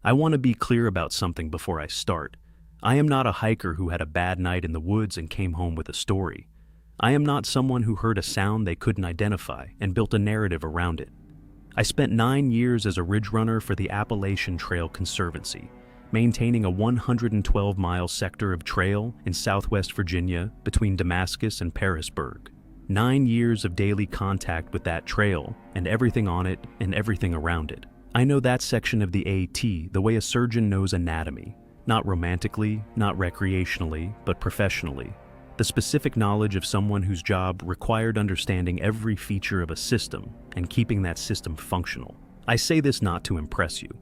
I want to be clear about something before I start. I am not a hiker who had a bad night in the woods and came home with a story. I am not someone who heard a sound they couldn't identify and built a narrative around it. I spent 9 years as a ridge runner for the Appalachian Trail Conservancy, maintaining a 112-mile sector of trail in southwest Virginia between Damascus and Parisburg. 9 years of daily contact with that trail and everything on it and everything around it. I know that section of the AT the way a surgeon knows anatomy, not romantically, not recreationally, but professionally. The specific knowledge of someone whose job required understanding every feature of a system and keeping that system functional. I say this not to impress you.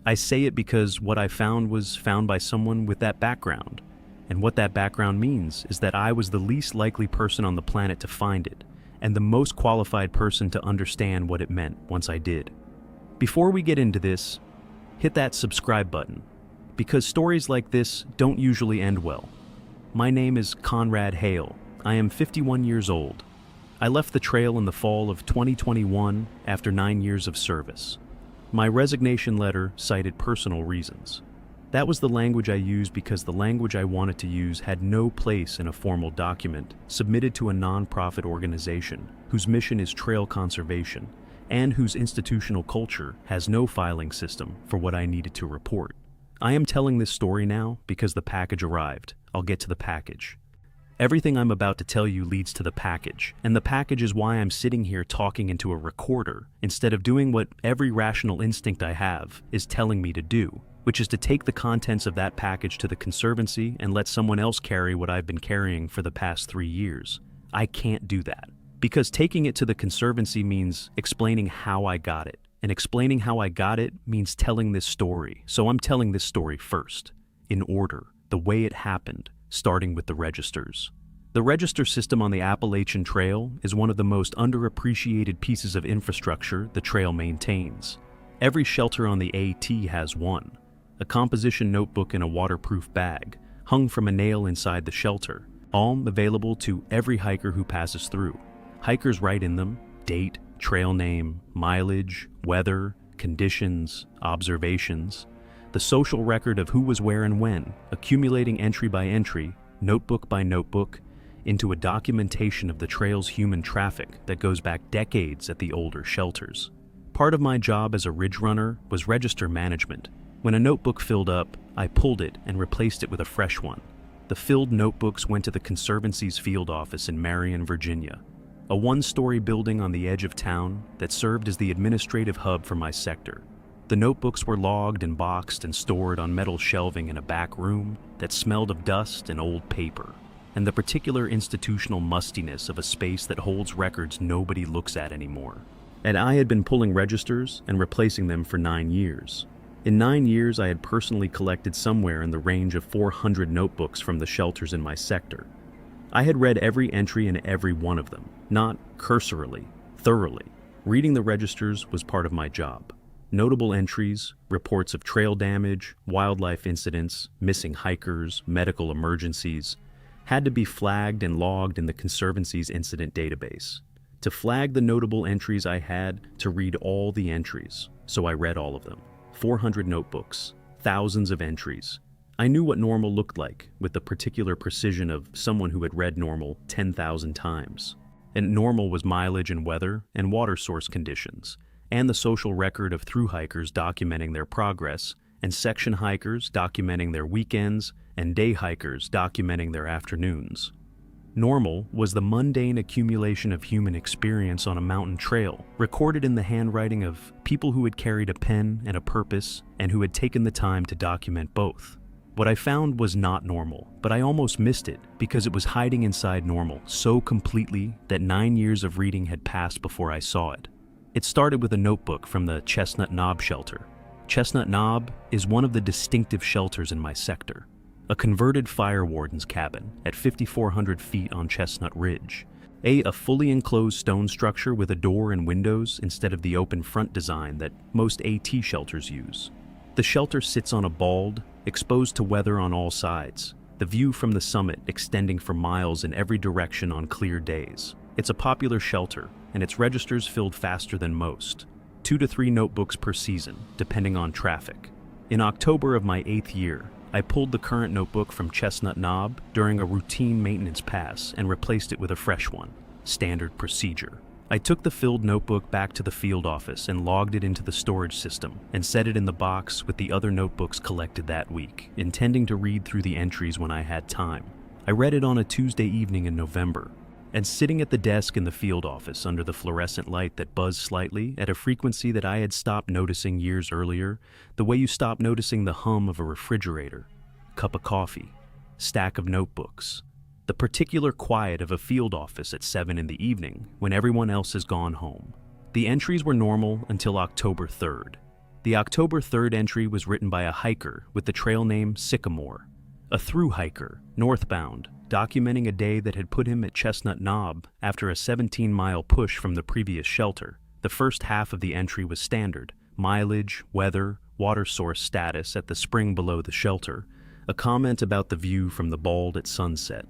I say it because what I found was found by someone with that background. And what that background means is that I was the least likely person on the planet to find it, and the most qualified person to understand what it meant once I did. Before we get into this, hit that subscribe button, because stories like this don't usually end well. My name is Conrad Hale. I am 51 years old. I left the trail in the fall of 2021 after 9 years of service. My resignation letter cited personal reasons. That was the language I used because the language I wanted to use had no place in a formal document submitted to a nonprofit organization whose mission is trail conservation and whose institutional culture has no filing system for what I needed to report. I am telling this story now because the package arrived. I'll get to the package. Everything I'm about to tell you leads to the package, and the package is why I'm sitting here talking into a recorder instead of doing what every rational instinct I have is telling me to do, which is to take the contents of that package to the Conservancy and let someone else carry what I've been carrying for the past 3 years. I can't do that, because taking it to the Conservancy means explaining how I got it, and explaining how I got it means telling this story. So I'm telling this story first, in order, the way it happened, starting with the registers. The register system on the Appalachian Trail is one of the most underappreciated pieces of infrastructure the trail maintains. Every shelter on the AT has one. A composition notebook in a waterproof bag, hung from a nail inside the shelter, all available to every hiker who passes through. Hikers write in them date, trail name, mileage, weather, conditions, observations, the social record of who was where and when, accumulating entry by entry, notebook by notebook, into a documentation of the trail's human traffic that goes back decades at the older shelters. Part of my job as a ridge runner was register management. When a notebook filled up, I pulled it and replaced it with a fresh one. The filled notebooks went to the Conservancy's field office in Marion, Virginia, a one-story building on the edge of town that served as the administrative hub for my sector. The notebooks were logged and boxed and stored on metal shelving in a back room that smelled of dust and old paper, and the particular institutional mustiness of a space that holds records nobody looks at anymore. And I had been pulling registers and replacing them for 9 years. In 9 years, I had personally collected somewhere in the range of 400 notebooks from the shelters in my sector. I had read every entry in every one of them, not cursorily, thoroughly. Reading the registers was part of my job. Notable entries, reports of trail damage, wildlife incidents, missing hikers, medical emergencies, had to be flagged and logged in the Conservancy's incident database. To flag the notable entries, I had to read all the entries, so I read all of them. 400 notebooks, thousands of entries. I knew what normal looked like with the particular precision of someone who had read normal 10,000 times. And normal was mileage and weather and water source conditions, and the social record of through hikers documenting their progress, and section hikers documenting their weekends, and day hikers documenting their afternoons. Normal was the mundane accumulation of human experience on a mountain trail, recorded in the handwriting of people who had carried a pen and a purpose and who had taken the time to document both. What I found was not normal, but I almost missed it because it was hiding inside normal so completely that 9 years of reading had passed before I saw it. It started with a notebook from the Chestnut Knob shelter. Chestnut Knob is one of the distinctive shelters in my sector. A converted fire warden's cabin at 5,400 feet on Chestnut Ridge. A fully enclosed stone structure with a door and windows instead of the open front design that most AT shelters use. The shelter sits on a bald, exposed to weather on all sides, the view from the summit extending for miles in every direction on clear days. It's a popular shelter, and its registers filled faster than most. 2 to 3 notebooks per season, depending on traffic. In October of my 8th year, I pulled the current notebook from Chestnut Knob during a routine maintenance pass and replaced it with a fresh one. Standard procedure. I took the filled notebook back to the field office and logged it into the storage system and set it in the box with the other notebooks collected that week, intending to read through the entries when I had time. I read it on a Tuesday evening in November, and sitting at the desk in the field office under the fluorescent light that buzzed slightly at a frequency that I had stopped noticing years earlier, the way you stop noticing the hum of a refrigerator, cup of coffee, stack of notebooks, the particular quiet of a field office at 7 in the evening when everyone else has gone home. The entries were normal until October 3rd. The October 3rd entry was written by a hiker with the trail name Sycamore, a through hiker, northbound, documenting a day that had put him at Chestnut Knob after a 17-mile push from the previous shelter. The first half of the entry was standard: mileage, weather, water source status at the spring below the shelter, a comment about the view from the bald at sunset.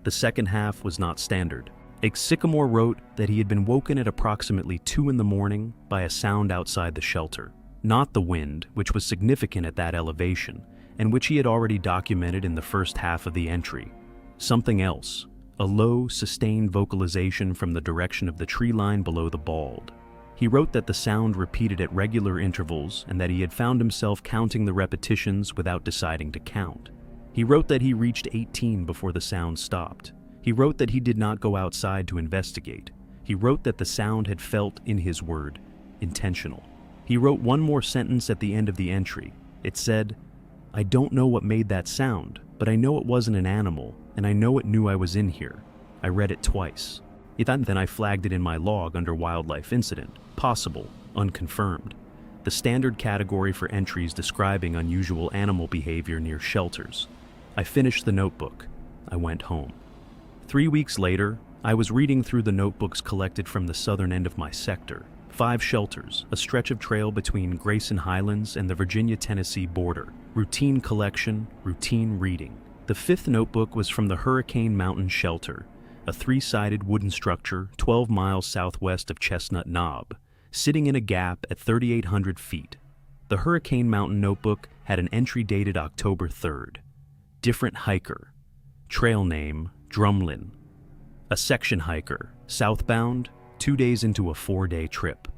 The second half was not standard. Sycamore wrote that he had been woken at approximately 2 in the morning by a sound outside the shelter. Not the wind, which was significant at that elevation, and which he had already documented in the first half of the entry. Something else, a low, sustained vocalization from the direction of the tree line below the bald. He wrote that the sound repeated at regular intervals and that he had found himself counting the repetitions without deciding to count. He wrote that he reached 18 before the sound stopped. He wrote that he did not go outside to investigate. He wrote that the sound had felt, in his word, intentional. He wrote one more sentence at the end of the entry. It said, "I don't know what made that sound, but I know it wasn't an animal, and I know it knew I was in here." I read it twice. Then I flagged it in my log under wildlife incident, possible, unconfirmed, the standard category for entries describing unusual animal behavior near shelters. I finished the notebook. I went home. 3 weeks later, I was reading through the notebooks collected from the southern end of my sector. 5 shelters, a stretch of trail between Grayson Highlands and the Virginia-Tennessee border. Routine collection, routine reading. The 5th notebook was from the Hurricane Mountain Shelter, a 3-sided wooden structure 12 miles southwest of Chestnut Knob, sitting in a gap at 3,800 feet. The Hurricane Mountain notebook had an entry dated October 3rd. Different hiker. Trail name, Drumlin. A section hiker, southbound, 2 days into a 4-day trip.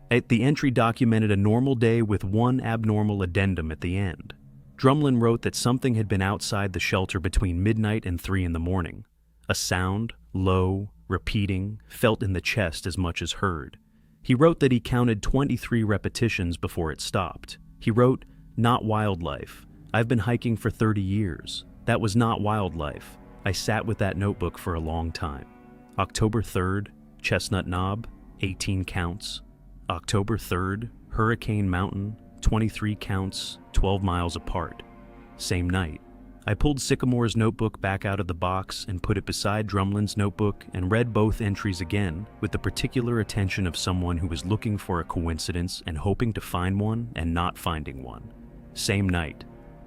The entry documented a normal day with one abnormal addendum at the end. Drumlin wrote that something had been outside the shelter between midnight and 3 in the morning. A sound, low, repeating, felt in the chest as much as heard. He wrote that he counted 23 repetitions before it stopped. He wrote, "Not wildlife. I've been hiking for 30 years. That was not wildlife. I sat with that notebook for a long time." October 3rd, Chestnut Knob, 18 counts. October 3rd, Hurricane Mountain, 23 counts, 12 miles apart. Same night. I pulled Sycamore's notebook back out of the box and put it beside Drumlin's notebook and read both entries again with the particular attention of someone who was looking for a coincidence and hoping to find one and not finding one. Same night.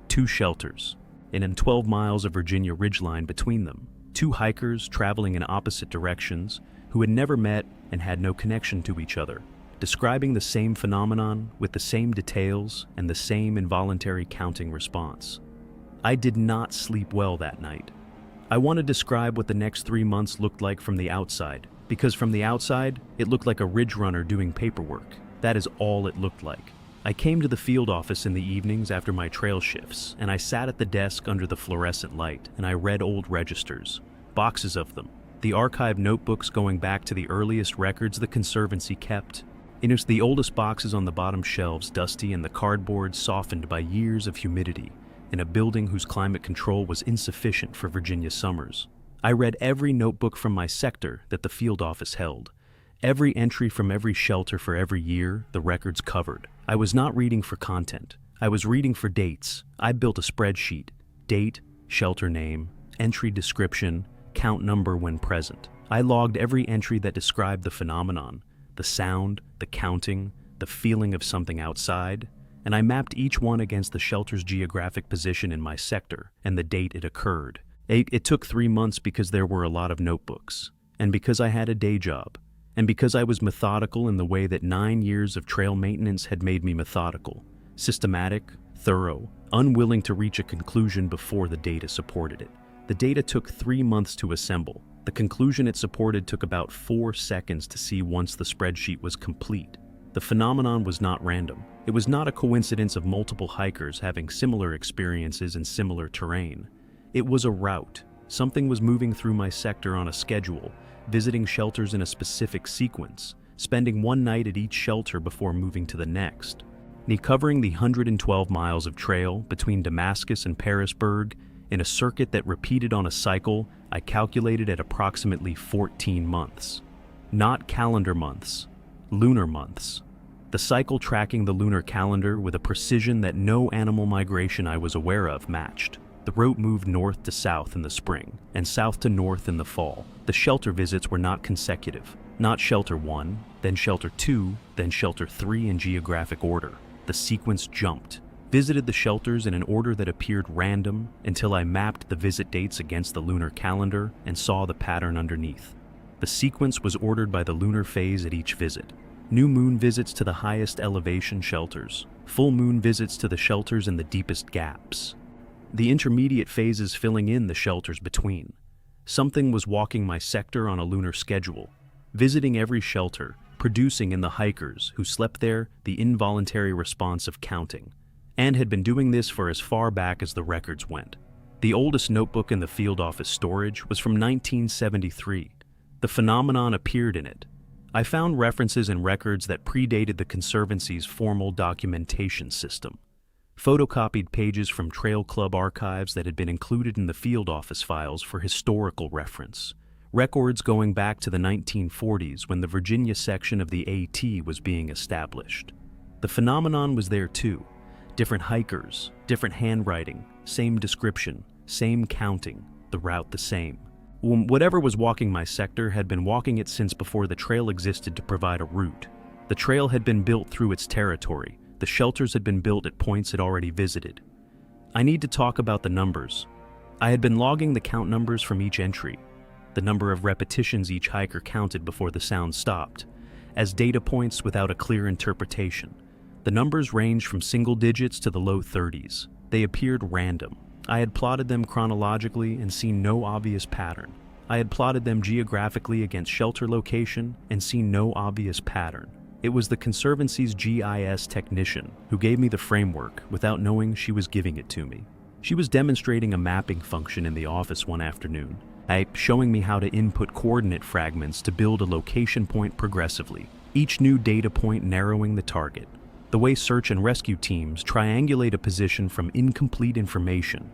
2 shelters, and in 12 miles of Virginia ridgeline between them. 2 hikers traveling in opposite directions who had never met and had no connection to each other, describing the same phenomenon with the same details and the same involuntary counting response. I did not sleep well that night. I want to describe what the next 3 months looked like from the outside, because from the outside, it looked like a ridge runner doing paperwork. That is all it looked like. I came to the field office in the evenings after my trail shifts, and I sat at the desk under the fluorescent light, and I read old registers, boxes of them, the archived notebooks going back to the earliest records the Conservancy kept. It was the oldest boxes on the bottom shelves, dusty and the cardboard softened by years of humidity, in a building whose climate control was insufficient for Virginia summers. I read every notebook from my sector that the field office held. Every entry from every shelter for every year, the records covered. I was not reading for content. I was reading for dates. I built a spreadsheet. Date, shelter name, entry description, count number when present. I logged every entry that described the phenomenon, the sound, the counting, the feeling of something outside, and I mapped each one against the shelter's geographic position in my sector and the date it occurred. It took 3 months because there were a lot of notebooks, and because I had a day job, and because I was methodical in the way that 9 years of trail maintenance had made me methodical, systematic, thorough, unwilling to reach a conclusion before the data supported it. The data took 3 months to assemble. The conclusion it supported took about 4 seconds to see once the spreadsheet was complete. The phenomenon was not random. It was not a coincidence of multiple hikers having similar experiences in similar terrain. It was a route. Something was moving through my sector on a schedule, visiting shelters in a specific sequence, spending one night at each shelter before moving to the next. Covering the 112 miles of trail between Damascus and Parisburg in a circuit that repeated on a cycle I calculated at approximately 14 months. Not calendar months, lunar months. The cycle tracking the lunar calendar with a precision that no animal migration I was aware of matched. The route moved north to south in the spring and south to north in the fall. The shelter visits were not consecutive. Not shelter 1, then shelter 2, then shelter 3 in geographic order. The sequence jumped. Visited the shelters in an order that appeared random until I mapped the visit dates against the lunar calendar and saw the pattern underneath. The sequence was ordered by the lunar phase at each visit. New moon visits to the highest elevation shelters. Full moon visits to the shelters in the deepest gaps. The intermediate phases filling in the shelters between. Something was walking my sector on a lunar schedule, visiting every shelter, producing in the hikers who slept there the involuntary response of counting, and had been doing this for as far back as the records went. The oldest notebook in the field office storage was from 1973. The phenomenon appeared in it. I found references and records that predated the Conservancy's formal documentation system. Photocopied pages from Trail Club archives that had been included in the field office files for historical reference. Records going back to the 1940s when the Virginia section of the AT was being established. The phenomenon was there too. Different hikers, different handwriting, same description, same counting, the route the same. Whatever was walking my sector had been walking it since before the trail existed to provide a route. The trail had been built through its territory. The shelters had been built at points it already visited. I need to talk about the numbers. I had been logging the count numbers from each entry, the number of repetitions each hiker counted before the sound stopped, as data points without a clear interpretation. The numbers ranged from single digits to the low 30s. They appeared random. I had plotted them chronologically and seen no obvious pattern. I had plotted them geographically against shelter location and seen no obvious pattern. It was the Conservancy's GIS technician who gave me the framework without knowing she was giving it to me. She was demonstrating a mapping function in the office one afternoon, showing me how to input coordinate fragments to build a location point progressively, each new data point narrowing the target. The way search and rescue teams triangulate a position from incomplete information,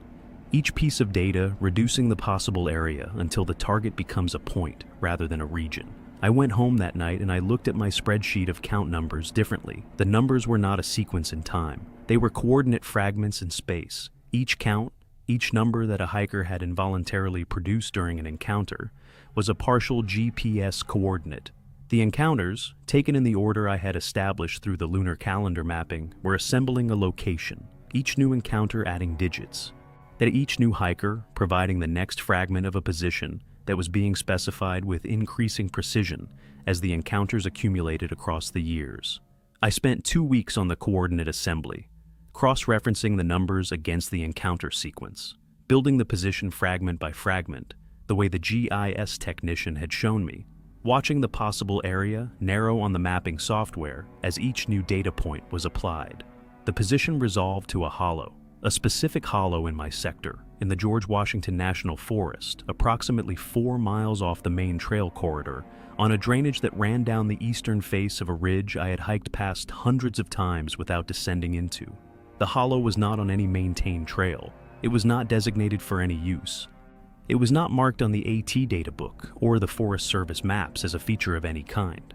each piece of data reducing the possible area until the target becomes a point rather than a region. I went home that night and I looked at my spreadsheet of count numbers differently. The numbers were not a sequence in time. They were coordinate fragments in space. Each count, each number that a hiker had involuntarily produced during an encounter, was a partial GPS coordinate. The encounters, taken in the order I had established through the lunar calendar mapping, were assembling a location, each new encounter adding digits. That each new hiker providing the next fragment of a position that was being specified with increasing precision as the encounters accumulated across the years. I spent 2 weeks on the coordinate assembly, cross-referencing the numbers against the encounter sequence, building the position fragment by fragment, the way the GIS technician had shown me, watching the possible area narrow on the mapping software as each new data point was applied. The position resolved to a specific hollow in my sector, in the George Washington National Forest, approximately 4 miles off the main trail corridor, on a drainage that ran down the eastern face of a ridge I had hiked past hundreds of times without descending into. The hollow was not on any maintained trail. It was not designated for any use. It was not marked on the AT data book or the Forest Service maps as a feature of any kind.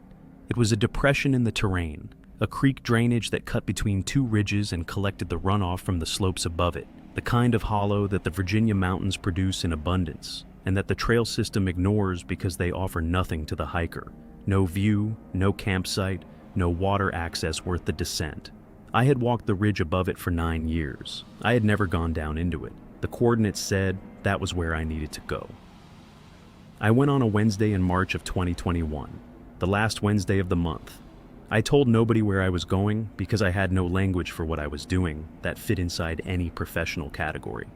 It was a depression in the terrain, a creek drainage that cut between 2 ridges and collected the runoff from the slopes above it, the kind of hollow that the Virginia mountains produce in abundance, and that the trail system ignores because they offer nothing to the hiker. No view, no campsite, no water access worth the descent. I had walked the ridge above it for 9 years. I had never gone down into it. The coordinates said that was where I needed to go. I went on a Wednesday in March of 2021, the last Wednesday of the month. I told nobody where I was going because I had no language for what I was doing that fit inside any professional category.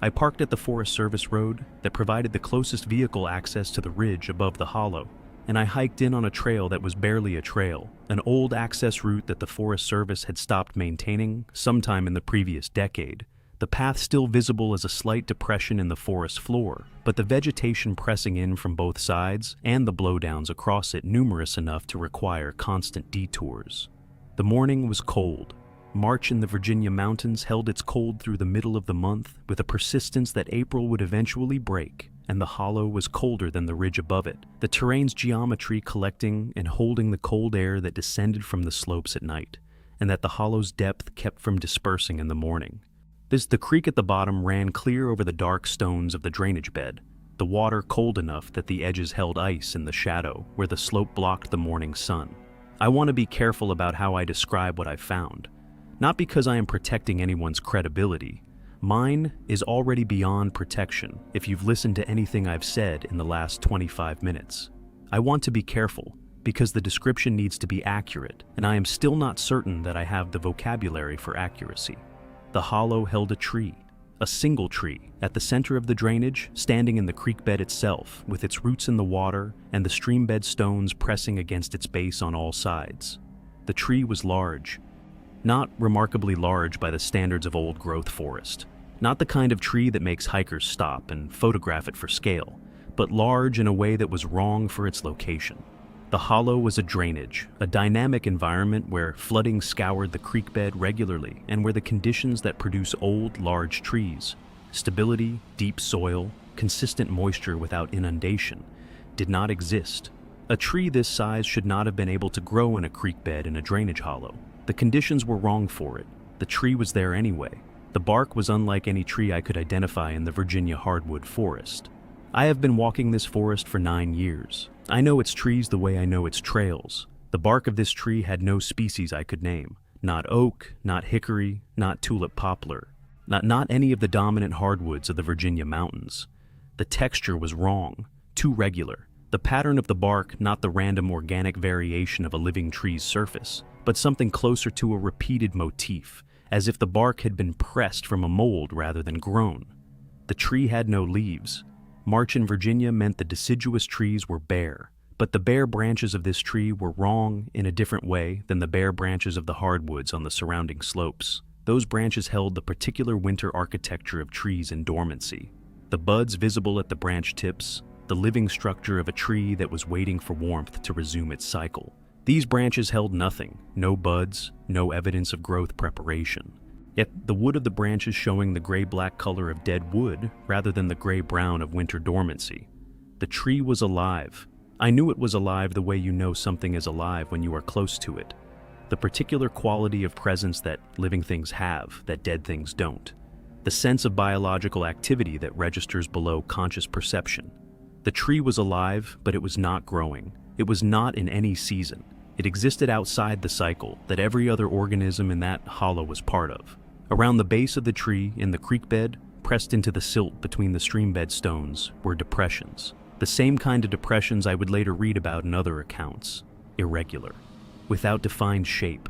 I parked at the Forest Service road that provided the closest vehicle access to the ridge above the hollow, and I hiked in on a trail that was barely a trail, an old access route that the Forest Service had stopped maintaining sometime in the previous decade. The path still visible as a slight depression in the forest floor, but the vegetation pressing in from both sides and the blowdowns across it numerous enough to require constant detours. The morning was cold. March in the Virginia mountains held its cold through the middle of the month with a persistence that April would eventually break, and the hollow was colder than the ridge above it, the terrain's geometry collecting and holding the cold air that descended from the slopes at night, and that the hollow's depth kept from dispersing in the morning. The creek at the bottom ran clear over the dark stones of the drainage bed, the water cold enough that the edges held ice in the shadow where the slope blocked the morning sun. I want to be careful about how I describe what I found, not because I am protecting anyone's credibility. Mine is already beyond protection if you've listened to anything I've said in the last 25 minutes. I want to be careful because the description needs to be accurate, and I am still not certain that I have the vocabulary for accuracy. The hollow held a tree, a single tree, at the center of the drainage, standing in the creek bed itself, with its roots in the water and the streambed stones pressing against its base on all sides. The tree was large, not remarkably large by the standards of old-growth forest, not the kind of tree that makes hikers stop and photograph it for scale, but large in a way that was wrong for its location. The hollow was a drainage, a dynamic environment where flooding scoured the creek bed regularly and where the conditions that produce old, large trees, stability, deep soil, consistent moisture without inundation, did not exist. A tree this size should not have been able to grow in a creek bed in a drainage hollow. The conditions were wrong for it. The tree was there anyway. The bark was unlike any tree I could identify in the Virginia hardwood forest. I have been walking this forest for 9 years. I know its trees the way I know its trails. The bark of this tree had no species I could name. Not oak, not hickory, not tulip poplar. Not any of the dominant hardwoods of the Virginia mountains. The texture was wrong, too regular. The pattern of the bark, not the random organic variation of a living tree's surface, but something closer to a repeated motif, as if the bark had been pressed from a mold rather than grown. The tree had no leaves. March in Virginia meant the deciduous trees were bare, but the bare branches of this tree were wrong in a different way than the bare branches of the hardwoods on the surrounding slopes. Those branches held the particular winter architecture of trees in dormancy. The buds visible at the branch tips, the living structure of a tree that was waiting for warmth to resume its cycle. These branches held nothing, no buds, no evidence of growth preparation. Yet the wood of the branches showing the gray-black color of dead wood rather than the gray-brown of winter dormancy. The tree was alive. I knew it was alive the way you know something is alive when you are close to it. The particular quality of presence that living things have, that dead things don't. The sense of biological activity that registers below conscious perception. The tree was alive, but it was not growing. It was not in any season. It existed outside the cycle that every other organism in that hollow was part of. Around the base of the tree, in the creek bed, pressed into the silt between the streambed stones, were depressions. The same kind of depressions I would later read about in other accounts. Irregular. Without defined shape.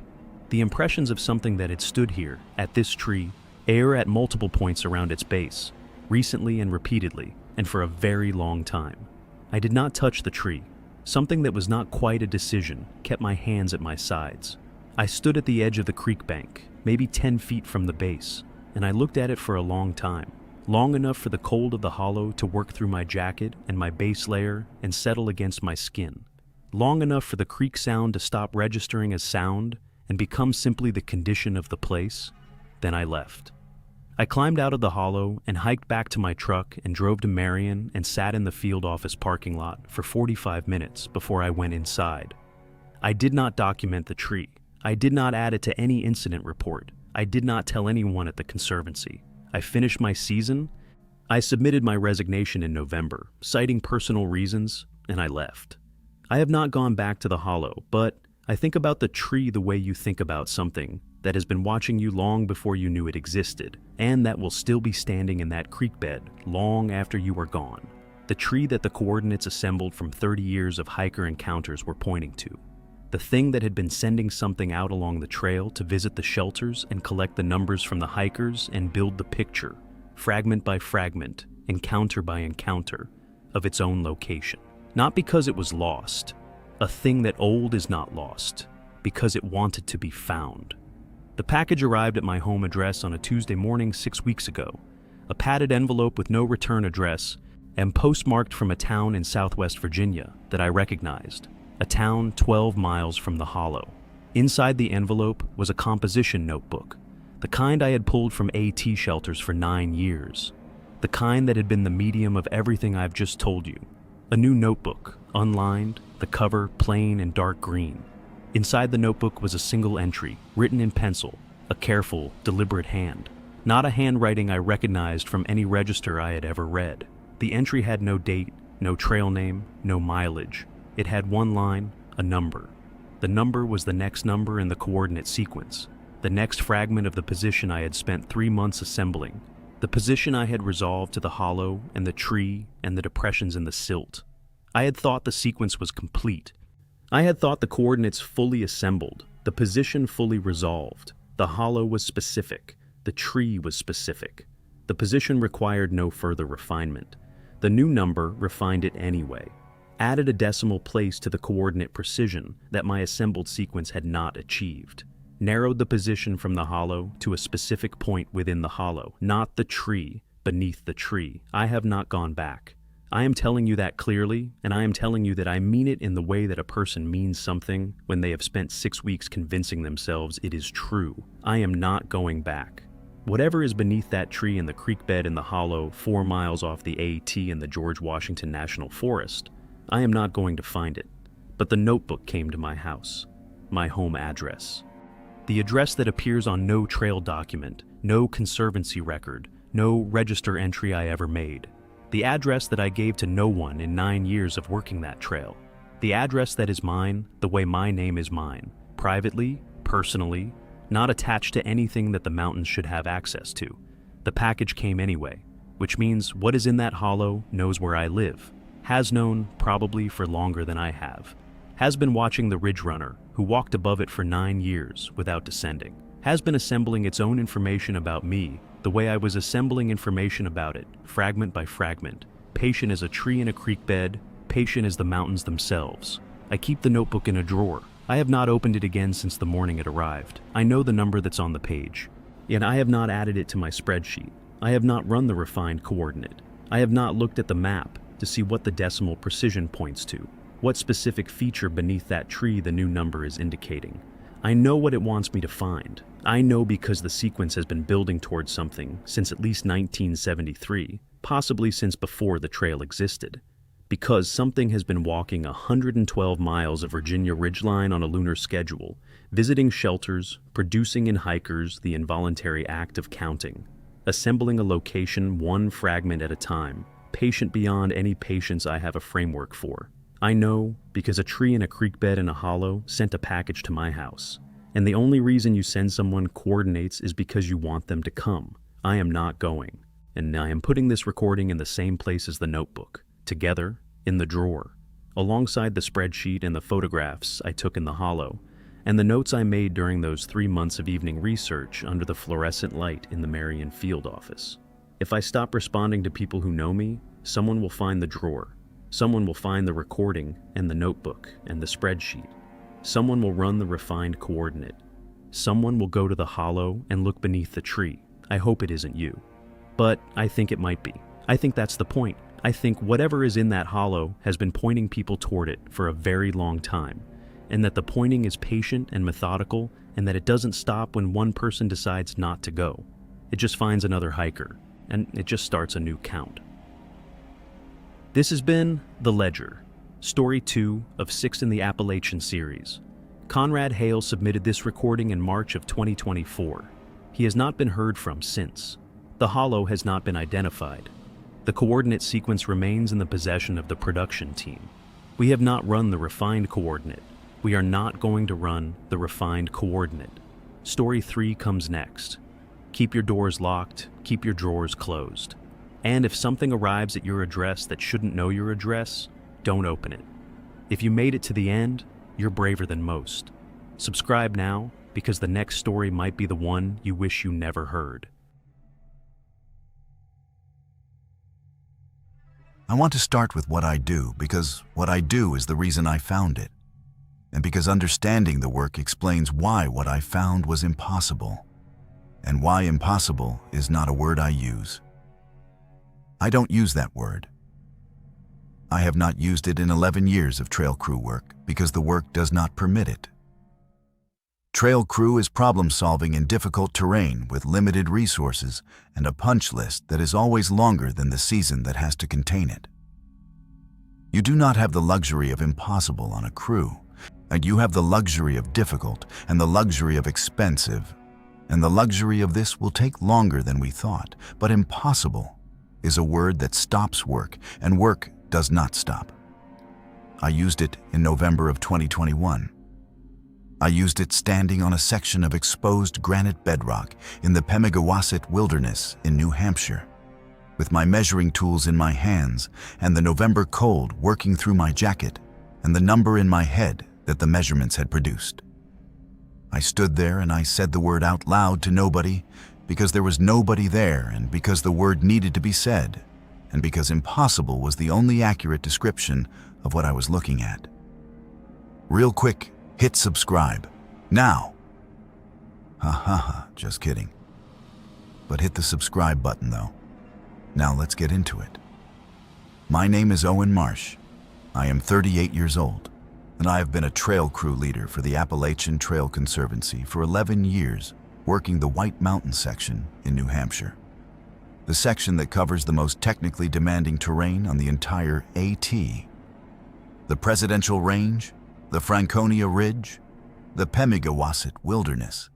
The impressions of something that had stood here, at this tree, air at multiple points around its base, recently and repeatedly, and for a very long time. I did not touch the tree. Something that was not quite a decision kept my hands at my sides. I stood at the edge of the creek bank, maybe 10 feet from the base, and I looked at it for a long time. Long enough for the cold of the hollow to work through my jacket and my base layer and settle against my skin. Long enough for the creek sound to stop registering as sound and become simply the condition of the place. Then I left. I climbed out of the hollow and hiked back to my truck and drove to Marion and sat in the field office parking lot for 45 minutes before I went inside. I did not document the tree. I did not add it to any incident report. I did not tell anyone at the Conservancy. I finished my season. I submitted my resignation in November, citing personal reasons, and I left. I have not gone back to the hollow, but I think about the tree the way you think about something that has been watching you long before you knew it existed, and that will still be standing in that creek bed long after you are gone. The tree that the coordinates assembled from 30 years of hiker encounters were pointing to. The thing that had been sending something out along the trail to visit the shelters and collect the numbers from the hikers and build the picture, fragment by fragment, encounter by encounter, of its own location. Not because it was lost, a thing that old is not lost, because it wanted to be found. The package arrived at my home address on a Tuesday morning 6 weeks ago, a padded envelope with no return address and postmarked from a town in Southwest Virginia that I recognized, a town 12 miles from the hollow. Inside the envelope was a composition notebook, the kind I had pulled from AT shelters for 9 years, the kind that had been the medium of everything I've just told you. A new notebook, unlined, the cover plain and dark green. Inside the notebook was a single entry, written in pencil, a careful, deliberate hand. Not a handwriting I recognized from any register I had ever read. The entry had no date, no trail name, no mileage. It had one line, a number. The number was the next number in the coordinate sequence, the next fragment of the position I had spent 3 months assembling, the position I had resolved to the hollow and the tree and the depressions in the silt. I had thought the sequence was complete. I had thought the coordinates fully assembled, the position fully resolved. The hollow was specific, the tree was specific. The position required no further refinement. The new number refined it anyway, added a decimal place to the coordinate precision that my assembled sequence had not achieved, narrowed the position from the hollow to a specific point within the hollow, not the tree, beneath the tree. I have not gone back. I am telling you that clearly, and I am telling you that I mean it in the way that a person means something when they have spent 6 weeks convincing themselves it is true. I am not going back. Whatever is beneath that tree in the creek bed in the hollow 4 miles off the AT in the George Washington National Forest, I am not going to find it. But the notebook came to my house, my home address. The address that appears on no trail document, no conservancy record, no register entry I ever made. The address that I gave to no one in 9 years of working that trail. The address that is mine, the way my name is mine, privately, personally, not attached to anything that the mountains should have access to. The package came anyway, which means what is in that hollow knows where I live, has known probably for longer than I have, has been watching the Ridge Runner, who walked above it for 9 years without descending, has been assembling its own information about me the way I was assembling information about it, fragment by fragment, patient as a tree in a creek bed, patient as the mountains themselves. I keep the notebook in a drawer. I have not opened it again since the morning it arrived. I know the number that's on the page, yet I have not added it to my spreadsheet. I have not run the refined coordinate. I have not looked at the map to see what the decimal precision points to, what specific feature beneath that tree the new number is indicating. I know what it wants me to find. I know because the sequence has been building towards something since at least 1973, possibly since before the trail existed. Because something has been walking 112 miles of Virginia ridgeline on a lunar schedule, visiting shelters, producing in hikers the involuntary act of counting, assembling a location one fragment at a time, patient beyond any patience I have a framework for. I know because a tree in a creek bed in a hollow sent a package to my house. And the only reason you send someone coordinates is because you want them to come. I am not going. And I am putting this recording in the same place as the notebook, together, in the drawer, alongside the spreadsheet and the photographs I took in the hollow, and the notes I made during those 3 months of evening research under the fluorescent light in the Marion field office. If I stop responding to people who know me, someone will find the drawer. Someone will find the recording and the notebook and the spreadsheet. Someone will run the refined coordinate. Someone will go to the hollow and look beneath the tree. I hope it isn't you. But I think it might be. I think that's the point. I think whatever is in that hollow has been pointing people toward it for a very long time, and that the pointing is patient and methodical, and that it doesn't stop when one person decides not to go. It just finds another hiker, and it just starts a new count. This has been The Ledger, Story 2 of 6 in the Appalachian series. Conrad Hale submitted this recording in March of 2024. He has not been heard from since. The hollow has not been identified. The coordinate sequence remains in the possession of the production team. We have not run the refined coordinate. We are not going to run the refined coordinate. Story 3 comes next. Keep your doors locked, keep your drawers closed. And if something arrives at your address that shouldn't know your address, don't open it. If you made it to the end, you're braver than most. Subscribe now, because the next story might be the one you wish you never heard. I want to start with what I do, because what I do is the reason I found it, and because understanding the work explains why what I found was impossible, and why impossible is not a word I use. I don't use that word. I have not used it in 11 years of trail crew work because the work does not permit it. Trail crew is problem-solving in difficult terrain with limited resources and a punch list that is always longer than the season that has to contain it. You do not have the luxury of impossible on a crew, and you have the luxury of difficult and the luxury of expensive, and the luxury of this will take longer than we thought, but impossible is a word that stops work, and work does not stop. I used it in November of 2021. I used it standing on a section of exposed granite bedrock in the Pemigewasset Wilderness in New Hampshire, with my measuring tools in my hands and the November cold working through my jacket and the number in my head that the measurements had produced. I stood there and I said the word out loud to nobody because there was nobody there, and because the word needed to be said, and because impossible was the only accurate description of what I was looking at. Real quick, hit subscribe. Now! Ha ha ha, just kidding. But hit the subscribe button though. Now let's get into it. My name is Owen Marsh. I am 38 years old, and I have been a trail crew leader for the Appalachian Trail Conservancy for 11 years, working the White Mountain section in New Hampshire. The section that covers the most technically demanding terrain on the entire AT. The Presidential Range, the Franconia Ridge, the Pemigewasset Wilderness,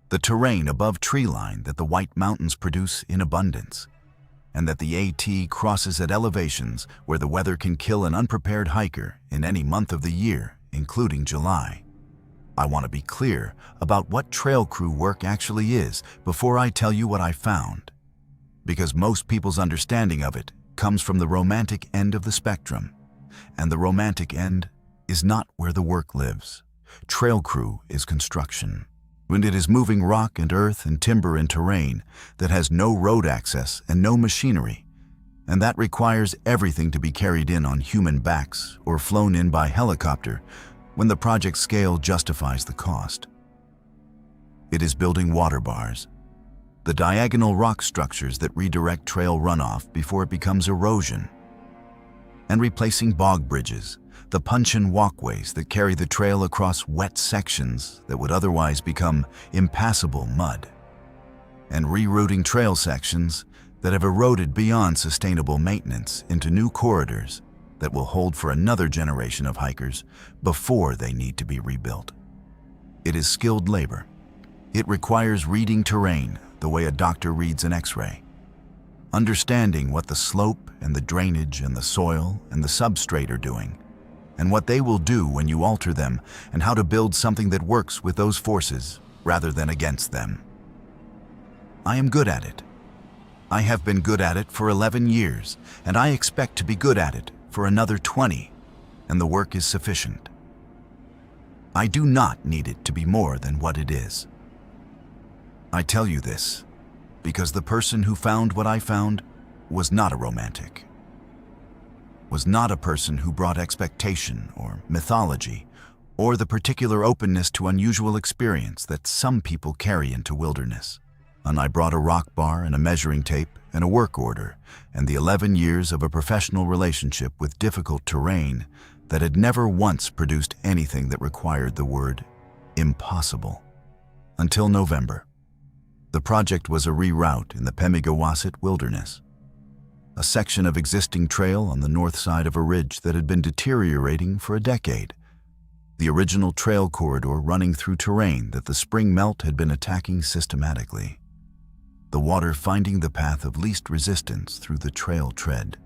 the terrain above tree line that the White Mountains produce in abundance, and that the AT crosses at elevations where the weather can kill an unprepared hiker in any month of the year, including July. I want to be clear about what trail crew work actually is before I tell you what I found, because most people's understanding of it comes from the romantic end of the spectrum, and the romantic end is not where the work lives. Trail crew is construction. When it is moving rock and earth and timber in terrain that has no road access and no machinery, and that requires everything to be carried in on human backs or flown in by helicopter when the project scale justifies the cost. It is building water bars, the diagonal rock structures that redirect trail runoff before it becomes erosion, and replacing bog bridges, the puncheon walkways that carry the trail across wet sections that would otherwise become impassable mud, and rerouting trail sections that have eroded beyond sustainable maintenance into new corridors that will hold for another generation of hikers before they need to be rebuilt. It is skilled labor. It requires reading terrain the way a doctor reads an X-ray, understanding what the slope and the drainage and the soil and the substrate are doing, and what they will do when you alter them, and how to build something that works with those forces rather than against them. I am good at it. I have been good at it for 11 years, and I expect to be good at it for another 20, and the work is sufficient. I do not need it to be more than what it is. I tell you this because the person who found what I found was not a romantic, was not a person who brought expectation or mythology or the particular openness to unusual experience that some people carry into wilderness. And I brought a rock bar and a measuring tape and a work order and the 11 years of a professional relationship with difficult terrain that had never once produced anything that required the word impossible. Until November. The project was a reroute in the Pemigewasset Wilderness, a section of existing trail on the north side of a ridge that had been deteriorating for a decade. The original trail corridor running through terrain that the spring melt had been attacking systematically. The water finding the path of least resistance through the trail tread,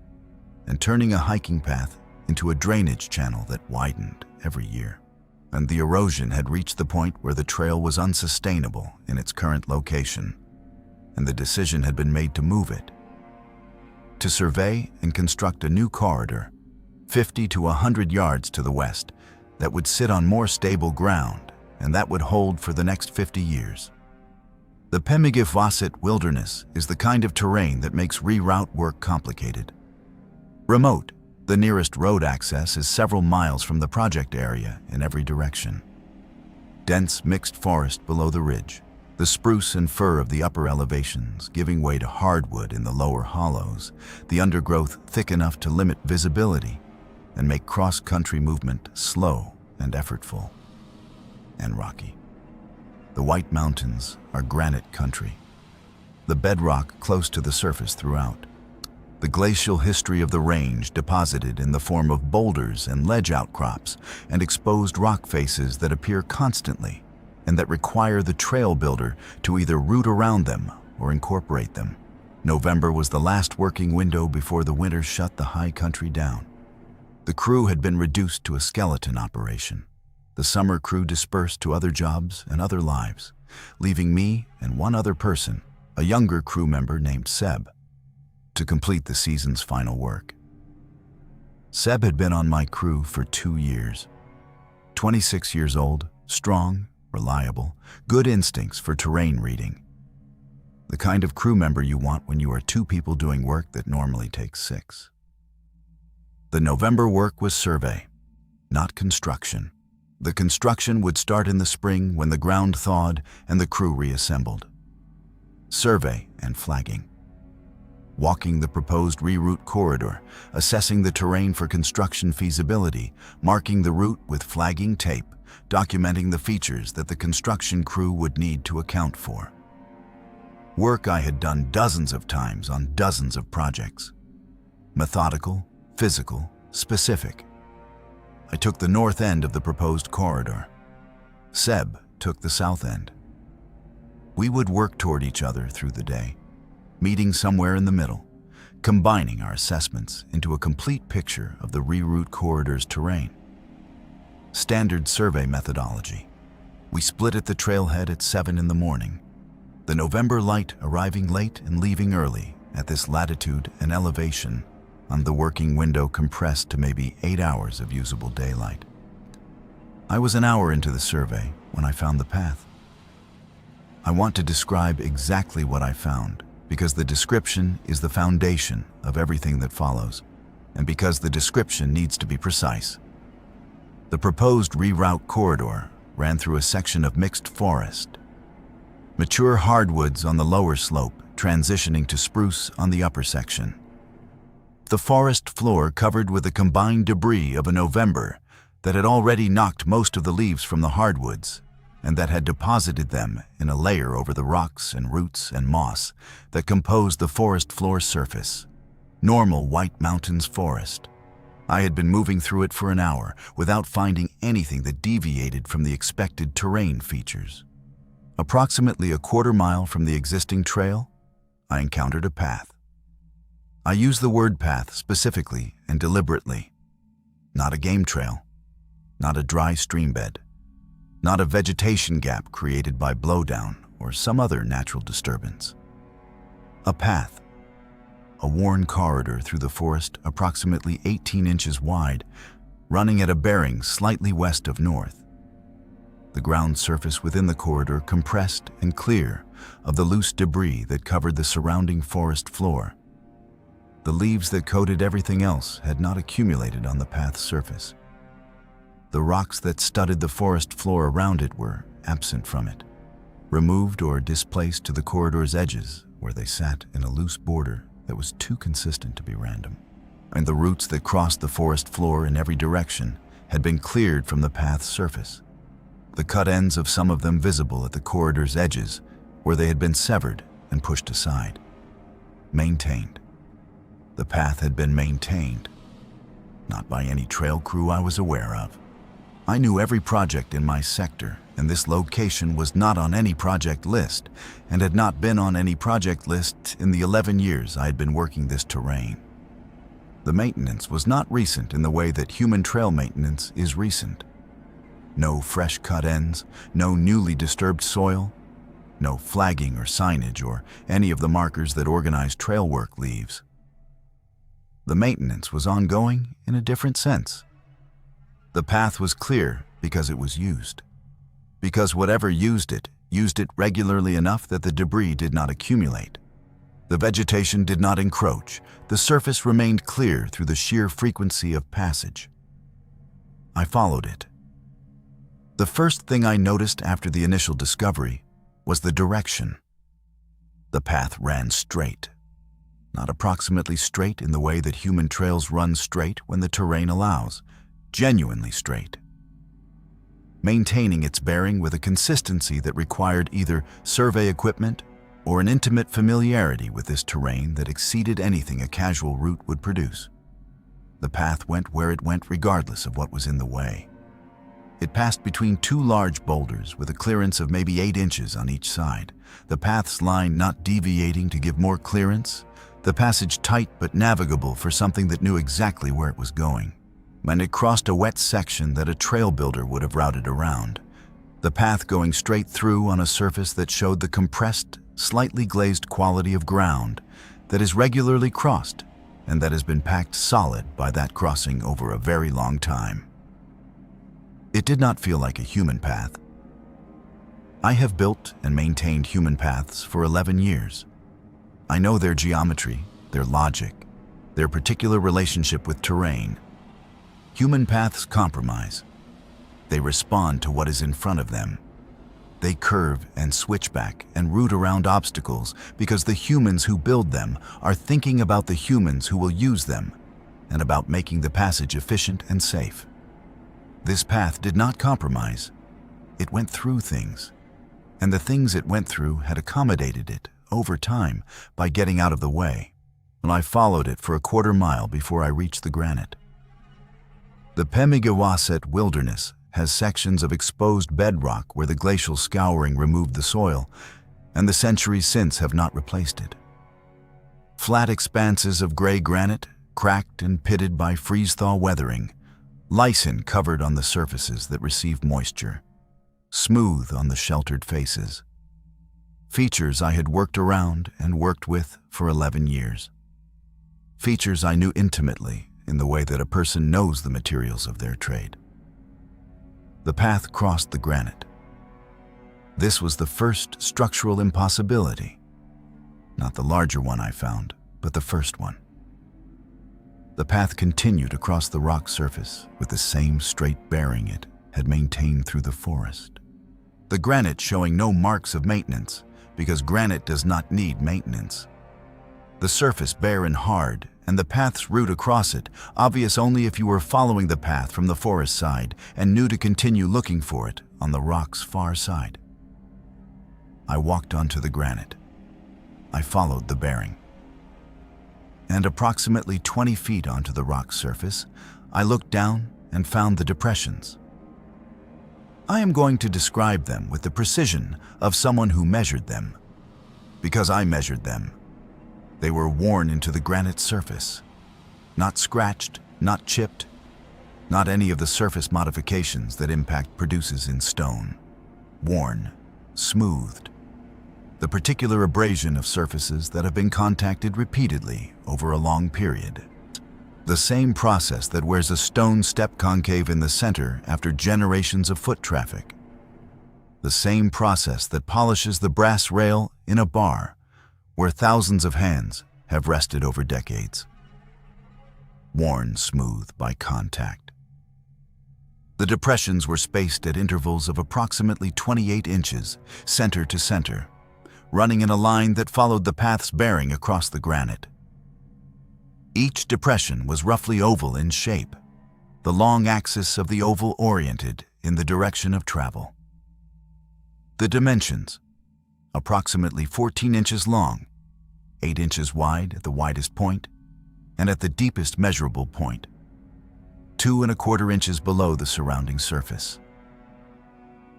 and turning a hiking path into a drainage channel that widened every year. And the erosion had reached the point where the trail was unsustainable in its current location, and the decision had been made to move it, to survey and construct a new corridor 50 to 100 yards to the west that would sit on more stable ground, and that would hold for the next 50 years. The Pemigif-Wasset Wilderness is the kind of terrain that makes reroute work complicated. Remote, the nearest road access is several miles from the project area in every direction. Dense mixed forest below the ridge, the spruce and fir of the upper elevations giving way to hardwood in the lower hollows, the undergrowth thick enough to limit visibility and make cross-country movement slow and effortful. And rocky. The White Mountains are granite country. The bedrock close to the surface throughout. The glacial history of the range deposited in the form of boulders and ledge outcrops and exposed rock faces that appear constantly and that require the trail builder to either route around them or incorporate them. November was the last working window before the winter shut the high country down. The crew had been reduced to a skeleton operation. The summer crew dispersed to other jobs and other lives, leaving me and one other person, a younger crew member named Seb, to complete the season's final work. Seb had been on my crew for 2 years. 26 years old, strong, reliable, good instincts for terrain reading. The kind of crew member you want when you are 2 people doing work that normally takes 6. The November work was survey, not construction. The construction would start in the spring when the ground thawed and the crew reassembled. Survey and flagging. Walking the proposed reroute corridor, assessing the terrain for construction feasibility, marking the route with flagging tape, documenting the features that the construction crew would need to account for. Work I had done dozens of times on dozens of projects. Methodical, physical, specific. I took the north end of the proposed corridor. Seb took the south end. We would work toward each other through the day, meeting somewhere in the middle, combining our assessments into a complete picture of the reroute corridor's terrain. Standard survey methodology. We split at the trailhead at 7 in the morning. The November light arriving late and leaving early at this latitude and elevation, on the working window compressed to maybe 8 hours of usable daylight. I was an hour into the survey when I found the path. I want to describe exactly what I found because the description is the foundation of everything that follows, and because the description needs to be precise. The proposed reroute corridor ran through a section of mixed forest. Mature hardwoods on the lower slope, transitioning to spruce on the upper section. The forest floor covered with the combined debris of a November that had already knocked most of the leaves from the hardwoods and that had deposited them in a layer over the rocks and roots and moss that composed the forest floor surface. Normal White Mountains forest. I had been moving through it for an hour without finding anything that deviated from the expected terrain features. Approximately a quarter mile from the existing trail, I encountered a path. I use the word path specifically and deliberately. Not a game trail, not a dry stream bed, not a vegetation gap created by blowdown or some other natural disturbance. A path, a worn corridor through the forest approximately 18 inches wide, running at a bearing slightly west of north. The ground surface within the corridor compressed and clear of the loose debris that covered the surrounding forest floor. The leaves that coated everything else had not accumulated on the path's surface. The rocks that studded the forest floor around it were absent from it, removed or displaced to the corridor's edges, where they sat in a loose border that was too consistent to be random. And the roots that crossed the forest floor in every direction had been cleared from the path's surface, the cut ends of some of them visible at the corridor's edges, where they had been severed and pushed aside. Maintained. The path had been maintained, not by any trail crew I was aware of. I knew every project in my sector, and this location was not on any project list, and had not been on any project list in the 11 years I had been working this terrain. The maintenance was not recent in the way that human trail maintenance is recent. No fresh cut ends, no newly disturbed soil, no flagging or signage or any of the markers that organized trail work leaves. The maintenance was ongoing in a different sense. The path was clear because it was used. Because whatever used it regularly enough that the debris did not accumulate. The vegetation did not encroach. The surface remained clear through the sheer frequency of passage. I followed it. The first thing I noticed after the initial discovery was the direction. The path ran straight. Not approximately straight in the way that human trails run straight when the terrain allows, genuinely straight. Maintaining its bearing with a consistency that required either survey equipment or an intimate familiarity with this terrain that exceeded anything a casual route would produce. The path went where it went regardless of what was in the way. It passed between two large boulders with a clearance of maybe 8 inches on each side, the path's line not deviating to give more clearance, the passage tight but navigable for something that knew exactly where it was going. And it crossed a wet section that a trail builder would have routed around, the path going straight through on a surface that showed the compressed, slightly glazed quality of ground that is regularly crossed and that has been packed solid by that crossing over a very long time. It did not feel like a human path. I have built and maintained human paths for 11 years. I know their geometry, their logic, their particular relationship with terrain. Human paths compromise. They respond to what is in front of them. They curve and switch back and route around obstacles because the humans who build them are thinking about the humans who will use them and about making the passage efficient and safe. This path did not compromise. It went through things, and the things it went through had accommodated it over time by getting out of the way, and I followed it for a quarter mile before I reached the granite. The Pemigewasset wilderness has sections of exposed bedrock where the glacial scouring removed the soil, and the centuries since have not replaced it. Flat expanses of gray granite, cracked and pitted by freeze-thaw weathering, lichen covered on the surfaces that received moisture, smooth on the sheltered faces. Features I had worked around and worked with for 11 years. Features I knew intimately in the way that a person knows the materials of their trade. The path crossed the granite. This was the first structural impossibility. Not the larger one I found, but the first one. The path continued across the rock surface with the same straight bearing it had maintained through the forest. The granite showing no marks of maintenance, because granite does not need maintenance. The surface bare and hard, and the path's route across it, obvious only if you were following the path from the forest side and knew to continue looking for it on the rock's far side. I walked onto the granite. I followed the bearing. And approximately 20 feet onto the rock surface, I looked down and found the depressions. I am going to describe them with the precision of someone who measured them, because I measured them. They were worn into the granite surface, not scratched, not chipped, not any of the surface modifications that impact produces in stone. Worn, smoothed. The particular abrasion of surfaces that have been contacted repeatedly over a long period. The same process that wears a stone step concave in the center after generations of foot traffic. The same process that polishes the brass rail in a bar where thousands of hands have rested over decades. Worn smooth by contact. The depressions were spaced at intervals of approximately 28 inches, center to center, running in a line that followed the path's bearing across the granite. Each depression was roughly oval in shape, the long axis of the oval oriented in the direction of travel. The dimensions: approximately 14 inches long, 8 inches wide at the widest point, and at the deepest measurable point, 2¼ inches below the surrounding surface.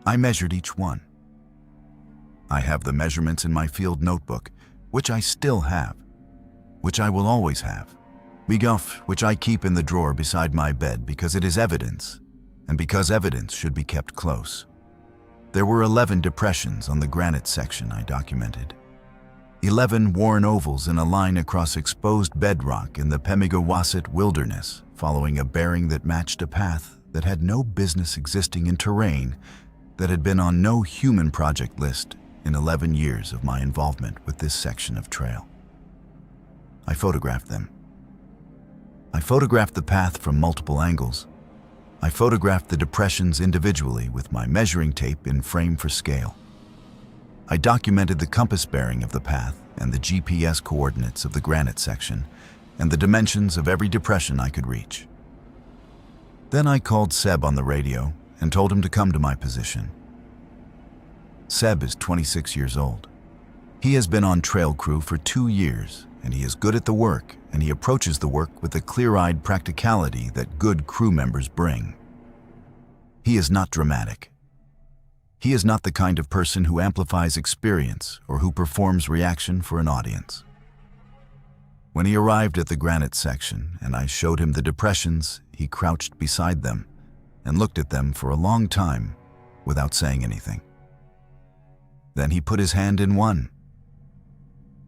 I measured each one. I have the measurements in my field notebook, which I still have, which I will always have. Which I keep in the drawer beside my bed because it is evidence, and because evidence should be kept close. There were 11 depressions on the granite section I documented. 11 worn ovals in a line across exposed bedrock in the Pemigewasset wilderness, following a bearing that matched a path that had no business existing in terrain that had been on no human project list in 11 years of my involvement with this section of trail. I photographed them. I photographed the path from multiple angles. I photographed the depressions individually with my measuring tape in frame for scale. I documented the compass bearing of the path and the GPS coordinates of the granite section and the dimensions of every depression I could reach. Then I called Seb on the radio and told him to come to my position. Seb is 26 years old. He has been on trail crew for 2 years, and he is good at the work, and he approaches the work with the clear-eyed practicality that good crew members bring. He is not dramatic. He is not the kind of person who amplifies experience or who performs reaction for an audience. When he arrived at the granite section and I showed him the depressions, he crouched beside them and looked at them for a long time without saying anything. Then he put his hand in one,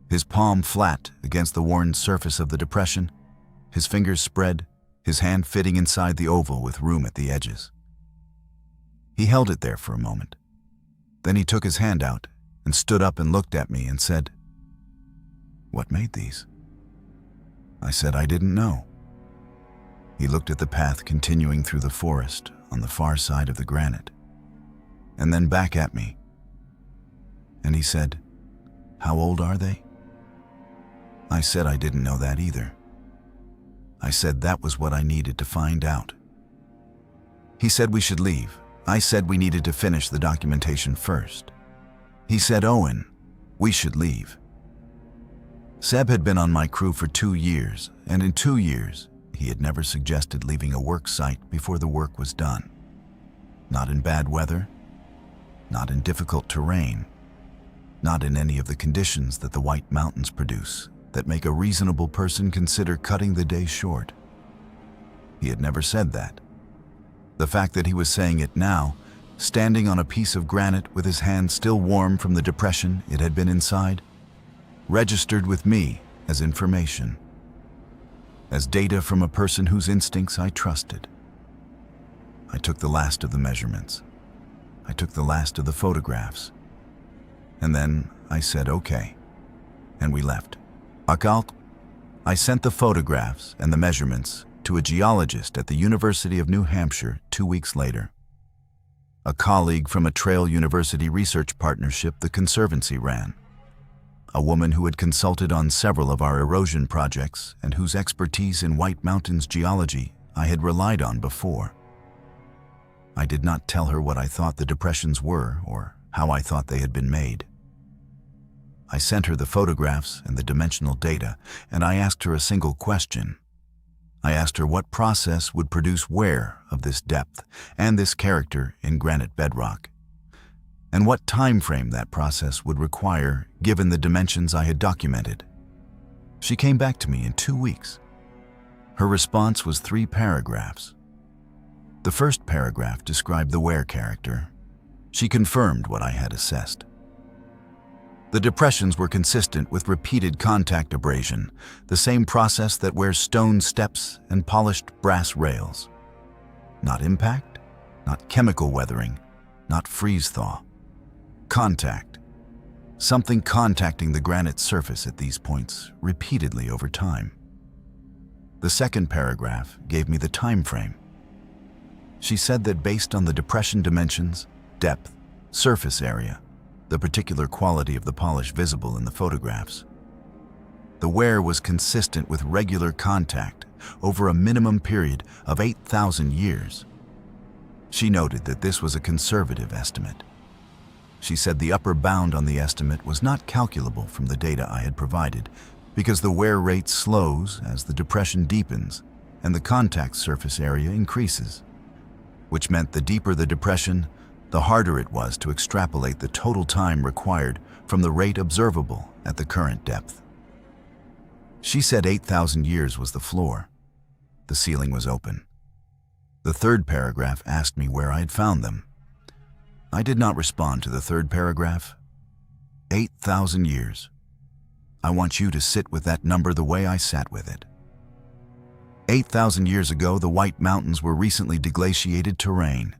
his palm flat against the worn surface of the depression, his fingers spread, his hand fitting inside the oval with room at the edges. He held it there for a moment. Then he took his hand out and stood up and looked at me and said, "What made these?" I said I didn't know. He looked at the path continuing through the forest on the far side of the granite, and then back at me. And he said, "How old are they?" I said I didn't know that either. I said that was what I needed to find out. He said we should leave. I said we needed to finish the documentation first. He said, "Owen, we should leave." Seb had been on my crew for 2 years, and in 2 years, he had never suggested leaving a work site before the work was done. Not in bad weather, not in difficult terrain, not in any of the conditions that the White Mountains produce that make a reasonable person consider cutting the day short. He had never said that. The fact that he was saying it now, standing on a piece of granite with his hand still warm from the depression it had been inside, registered with me as information, as data from a person whose instincts I trusted. I took the last of the measurements. I took the last of the photographs. And then I said, "Okay," and we left. I sent the photographs and the measurements to a geologist at the University of New Hampshire 2 weeks later, a colleague from a Trail University research partnership the Conservancy ran, a woman who had consulted on several of our erosion projects and whose expertise in White Mountains geology I had relied on before. I did not tell her what I thought the depressions were or how I thought they had been made. I sent her the photographs and the dimensional data, and I asked her a single question. I asked her what process would produce where of this depth and this character in granite bedrock, and what time frame that process would require given the dimensions I had documented. She came back to me in 2 weeks. Her response was 3 paragraphs. The first paragraph described the where character. She confirmed what I had assessed. The depressions were consistent with repeated contact abrasion, the same process that wears stone steps and polished brass rails. Not impact, not chemical weathering, not freeze-thaw. Contact. Something contacting the granite surface at these points repeatedly over time. The second paragraph gave me the time frame. She said that based on the depression dimensions, depth, surface area, the particular quality of the polish visible in the photographs, the wear was consistent with regular contact over a minimum period of 8,000 years. She noted that this was a conservative estimate. She said the upper bound on the estimate was not calculable from the data I had provided because the wear rate slows as the depression deepens and the contact surface area increases, which meant the deeper the depression, the harder it was to extrapolate the total time required from the rate observable at the current depth. She said 8,000 years was the floor. The ceiling was open. The third paragraph asked me where I had found them. I did not respond to the third paragraph. 8,000 years. I want you to sit with that number the way I sat with it. 8,000 years ago, the White Mountains were recently deglaciated terrain.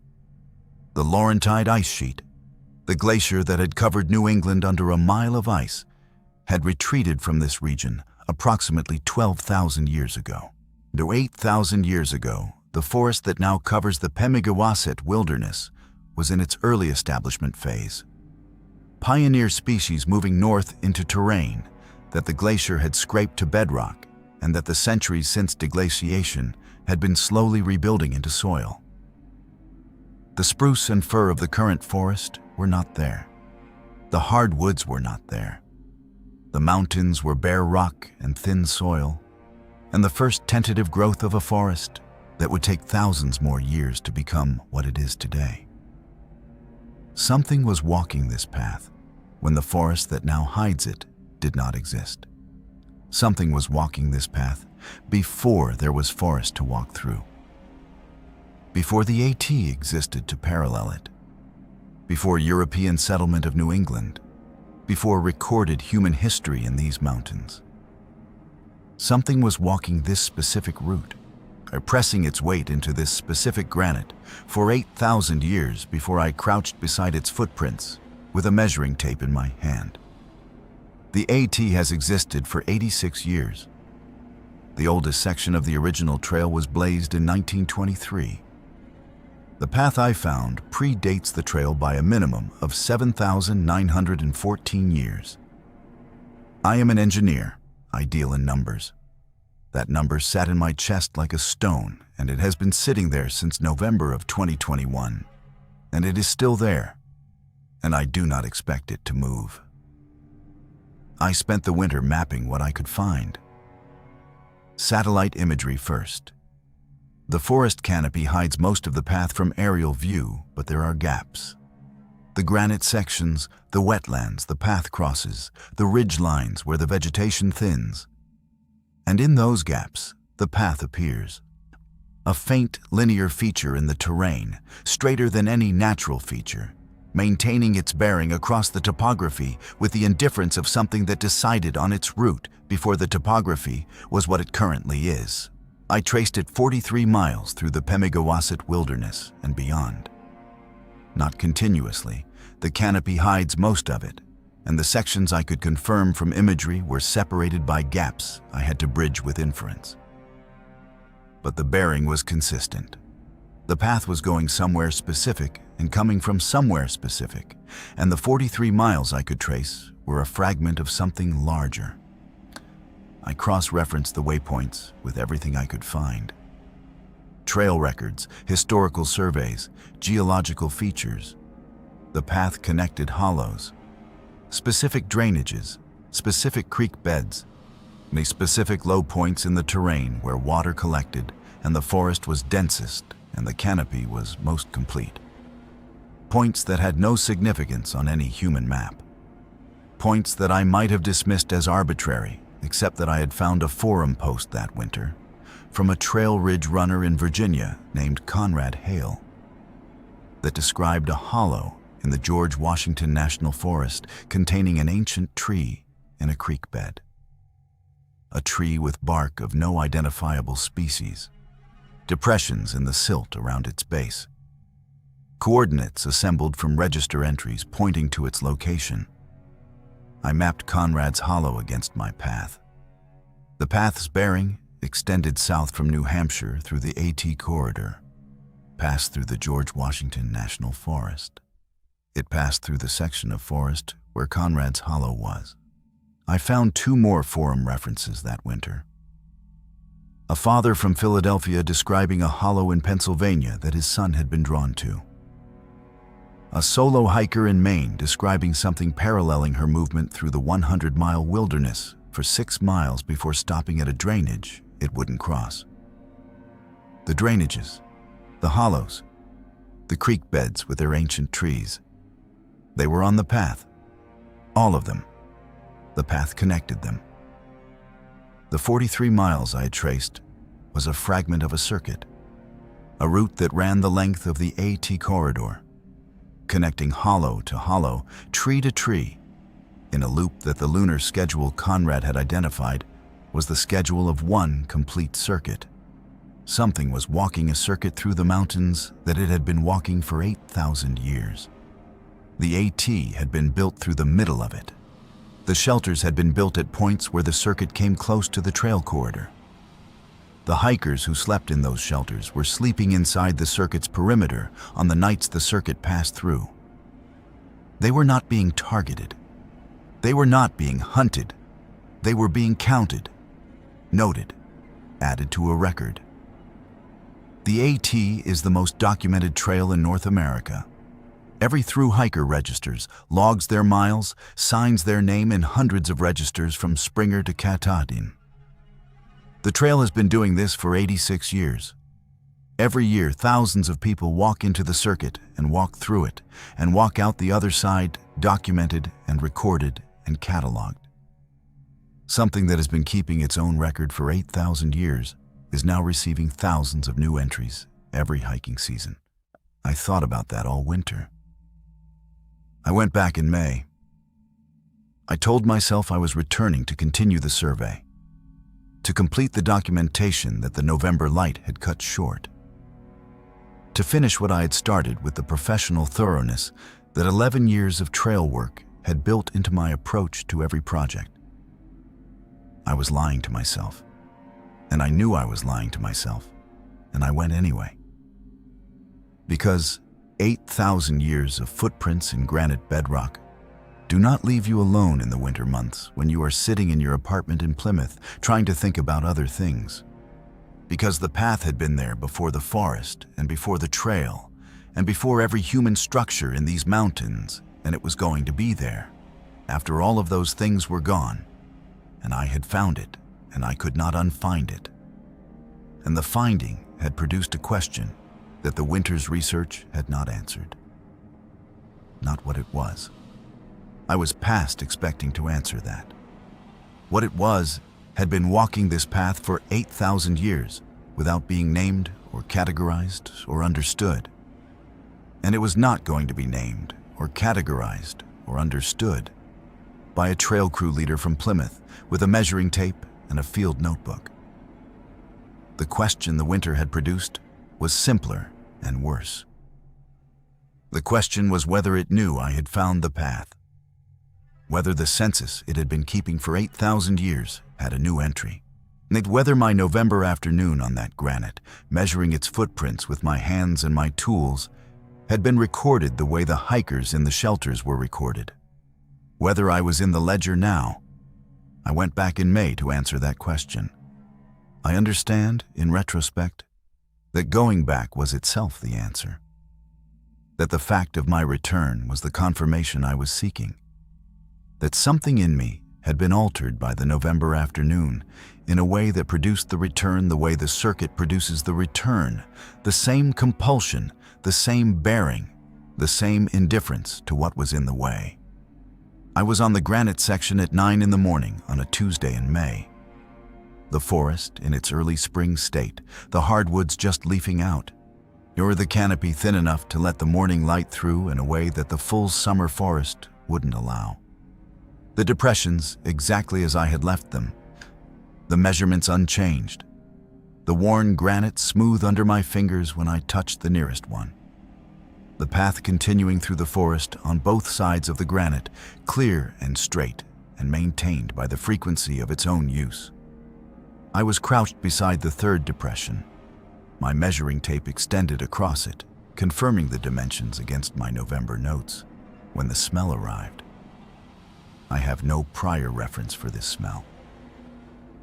The Laurentide ice sheet, the glacier that had covered New England under a mile of ice, had retreated from this region approximately 12,000 years ago. 8,000 years ago, the forest that now covers the Pemigewasset wilderness was in its early establishment phase. Pioneer species moving north into terrain that the glacier had scraped to bedrock and that the centuries since deglaciation had been slowly rebuilding into soil. The spruce and fir of the current forest were not there. The hardwoods were not there. The mountains were bare rock and thin soil, and the first tentative growth of a forest that would take thousands more years to become what it is today. Something was walking this path when the forest that now hides it did not exist. Something was walking this path before there was forest to walk through. Before the AT existed to parallel it. Before European settlement of New England. Before recorded human history in these mountains. Something was walking this specific route, pressing its weight into this specific granite for 8,000 years before I crouched beside its footprints with a measuring tape in my hand. The AT has existed for 86 years. The oldest section of the original trail was blazed in 1923. The path I found predates the trail by a minimum of 7,914 years. I am an engineer. I deal in numbers. That number sat in my chest like a stone, and it has been sitting there since November of 2021. And it is still there, and I do not expect it to move. I spent the winter mapping what I could find. Satellite imagery first. The forest canopy hides most of the path from aerial view, but there are gaps. The granite sections, the wetlands, the path crosses, the ridge lines where the vegetation thins. And in those gaps, the path appears. A faint, linear feature in the terrain, straighter than any natural feature, maintaining its bearing across the topography with the indifference of something that decided on its route before the topography was what it currently is. I traced it 43 miles through the Pemigewasset wilderness and beyond. Not continuously, the canopy hides most of it, and the sections I could confirm from imagery were separated by gaps I had to bridge with inference. But the bearing was consistent. The path was going somewhere specific and coming from somewhere specific, and the 43 miles I could trace were a fragment of something larger. I cross-referenced the waypoints with everything I could find. Trail records, historical surveys, geological features. The path connected hollows, specific drainages, specific creek beds, the specific low points in the terrain where water collected and the forest was densest and the canopy was most complete. Points that had no significance on any human map. Points that I might have dismissed as arbitrary, except that I had found a forum post that winter from a trail ridge runner in Virginia named Conrad Hale that described a hollow in the George Washington National Forest containing an ancient tree in a creek bed. A tree with bark of no identifiable species, depressions in the silt around its base, coordinates assembled from register entries pointing to its location. I mapped Conrad's hollow against my path. The path's bearing extended south from New Hampshire through the AT corridor, passed through the George Washington National Forest. It passed through the section of forest where Conrad's hollow was. I found 2 more forum references that winter. A father from Philadelphia describing a hollow in Pennsylvania that his son had been drawn to. A solo hiker in Maine describing something paralleling her movement through the 100-mile wilderness for 6 miles before stopping at a drainage it wouldn't cross. The drainages, the hollows, the creek beds with their ancient trees. They were on the path. All of them. The path connected them. The 43 miles I had traced was a fragment of a circuit, a route that ran the length of the AT corridor, connecting hollow to hollow, tree to tree, in a loop that the lunar schedule Conrad had identified was the schedule of one complete circuit. something was walking a circuit through the mountains that it had been walking for 8,000 years. The AT had been built through the middle of it. The shelters had been built at points where the circuit came close to the trail corridor. The hikers who slept in those shelters were sleeping inside the circuit's perimeter on the nights the circuit passed through. They were not being targeted. They were not being hunted. They were being counted, noted, added to a record. The AT is the most documented trail in North America. Every through hiker registers, logs their miles, signs their name in hundreds of registers from Springer to Katahdin. The trail has been doing this for 86 years. Every year, thousands of people walk into the circuit and walk through it and walk out the other side, documented and recorded and cataloged. Something that has been keeping its own record for 8,000 years is now receiving thousands of new entries every hiking season. I thought about that all winter. I went back in May. I told myself I was returning to continue the survey, to complete the documentation that the November light had cut short, to finish what I had started with the professional thoroughness that 11 years of trail work had built into my approach to every project. I was lying to myself, and I knew I was lying to myself, and I went anyway. Because 8,000 years of footprints in granite bedrock do not leave you alone in the winter months when you are sitting in your apartment in Plymouth trying to think about other things. Because the path had been there before the forest and before the trail and before every human structure in these mountains, and it was going to be there after all of those things were gone, and I had found it and I could not unfind it. And the finding had produced a question that the winter's research had not answered. Not what it was. I was past expecting to answer that. What it was had been walking this path for 8,000 years without being named or categorized or understood. And it was not going to be named or categorized or understood by a trail crew leader from Plymouth with a measuring tape and a field notebook. The question the winter had produced was simpler and worse. The question was whether it knew I had found the path, whether the census it had been keeping for 8,000 years had a new entry, and whether my November afternoon on that granite, measuring its footprints with my hands and my tools, had been recorded the way the hikers in the shelters were recorded. Whether I was in the ledger now. I went back in May to answer that question. I understand, in retrospect, that going back was itself the answer. That the fact of my return was the confirmation I was seeking. That something in me had been altered by the November afternoon in a way that produced the return the way the circuit produces the return, the same compulsion, the same bearing, the same indifference to what was in the way. I was on the granite section at 9 in the morning on a Tuesday in May. The forest in its early spring state, the hardwoods just leafing out, nor the canopy thin enough to let the morning light through in a way that the full summer forest wouldn't allow. The depressions exactly as I had left them, the measurements unchanged, the worn granite smooth under my fingers when I touched the nearest one. The path continuing through the forest on both sides of the granite, clear and straight and maintained by the frequency of its own use. I was crouched beside the third depression, my measuring tape extended across it, confirming the dimensions against my November notes, when the smell arrived. I have no prior reference for this smell.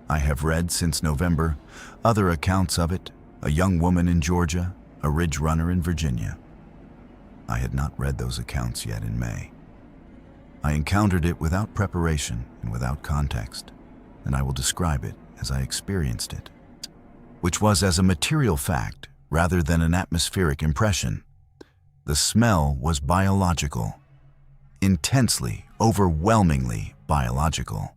I have read since November other accounts of it, a young woman in Georgia, a ridge runner in Virginia. I had not read those accounts yet in May. I encountered it without preparation and without context, and I will describe it as I experienced it, which was as a material fact rather than an atmospheric impression. The smell was biological, intensely, overwhelmingly biological.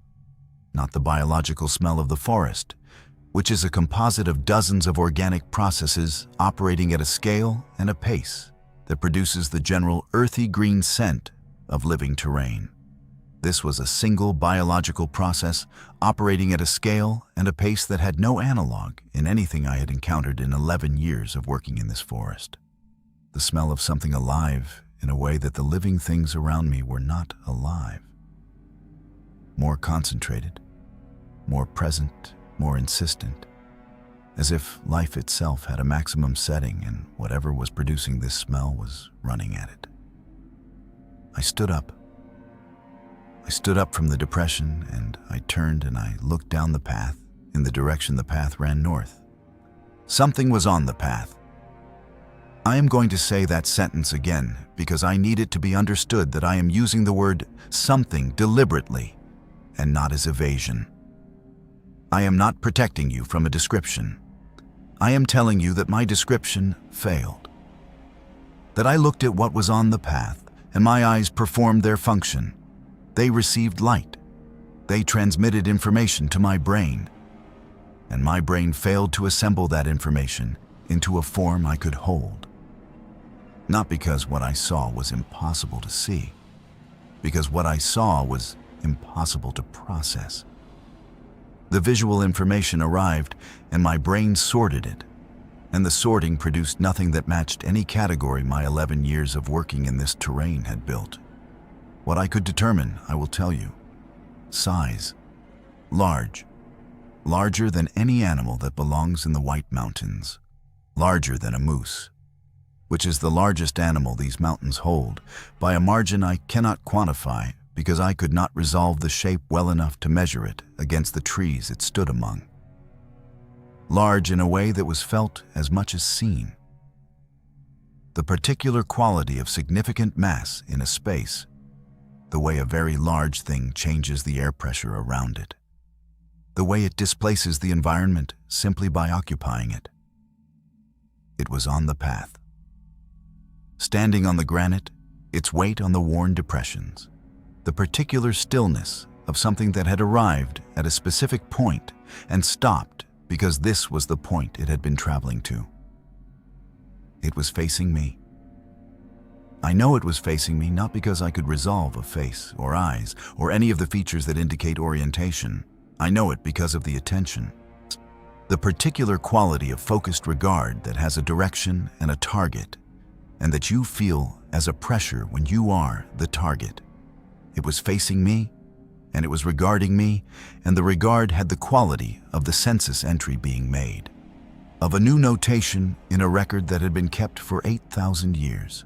Not the biological smell of the forest, which is a composite of dozens of organic processes operating at a scale and a pace that produces the general earthy green scent of living terrain. This was a single biological process operating at a scale and a pace that had no analog in anything I had encountered in 11 years of working in this forest. The smell of something alive in a way that the living things around me were not alive. More concentrated, more present, more insistent, as if life itself had a maximum setting and whatever was producing this smell was running at it. I stood up. I stood up from the depression and I turned and I looked down the path in the direction the path ran north. Something was on the path. I am going to say that sentence again because I need it to be understood that I am using the word something deliberately and not as evasion. I am not protecting you from a description. I am telling you that my description failed. That I looked at what was on the path and my eyes performed their function. They received light. They transmitted information to my brain. And my brain failed to assemble that information into a form I could hold. Not because what I saw was impossible to see, because what I saw was impossible to process. The visual information arrived and my brain sorted it, and the sorting produced nothing that matched any category my 11 years of working in this terrain had built. What I could determine, I will tell you. Size. Large. Larger than any animal that belongs in the White Mountains. Larger than a moose, which is the largest animal these mountains hold, by a margin I cannot quantify because I could not resolve the shape well enough to measure it against the trees it stood among. Large in a way that was felt as much as seen. The particular quality of significant mass in a space, the way a very large thing changes the air pressure around it, the way it displaces the environment simply by occupying it. It was on the path. Standing on the granite, its weight on the worn depressions, the particular stillness of something that had arrived at a specific point and stopped because this was the point it had been traveling to. It was facing me. I know it was facing me not because I could resolve a face or eyes or any of the features that indicate orientation. I know it because of the attention. The particular quality of focused regard that has a direction and a target, and that you feel as a pressure when you are the target. It was facing me, and it was regarding me, and the regard had the quality of the census entry being made, of a new notation in a record that had been kept for 8,000 years.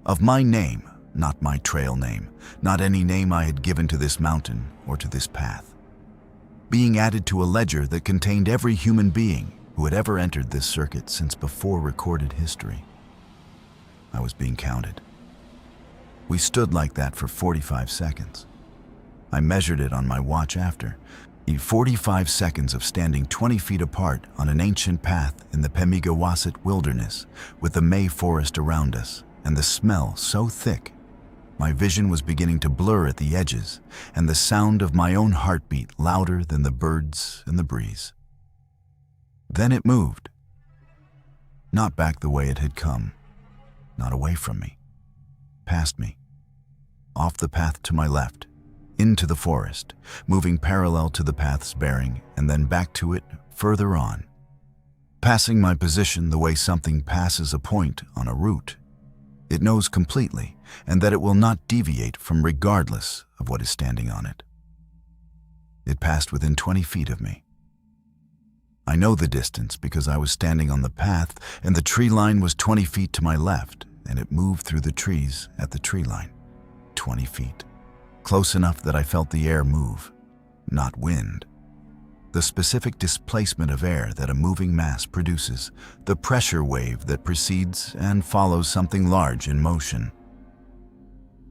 Of my name, not my trail name, not any name I had given to this mountain or to this path, being added to a ledger that contained every human being who had ever entered this circuit since before recorded history. I was being counted. We stood like that for 45 seconds. I measured it on my watch after. 45 seconds of standing 20 feet apart on an ancient path in the Pemigewasset wilderness with the May forest around us and the smell so thick, my vision was beginning to blur at the edges and the sound of my own heartbeat louder than the birds and the breeze. Then it moved. Not back the way it had come. Not away from me, past me, off the path to my left, into the forest, moving parallel to the path's bearing, and then back to it further on, passing my position the way something passes a point on a route. It knows completely, and that it will not deviate from regardless of what is standing on it. It passed within 20 feet of me. I know the distance because I was standing on the path and the tree line was 20 feet to my left, and it moved through the trees at the tree line, 20 feet, close enough that I felt the air move, not wind. The specific displacement of air that a moving mass produces, the pressure wave that precedes and follows something large in motion.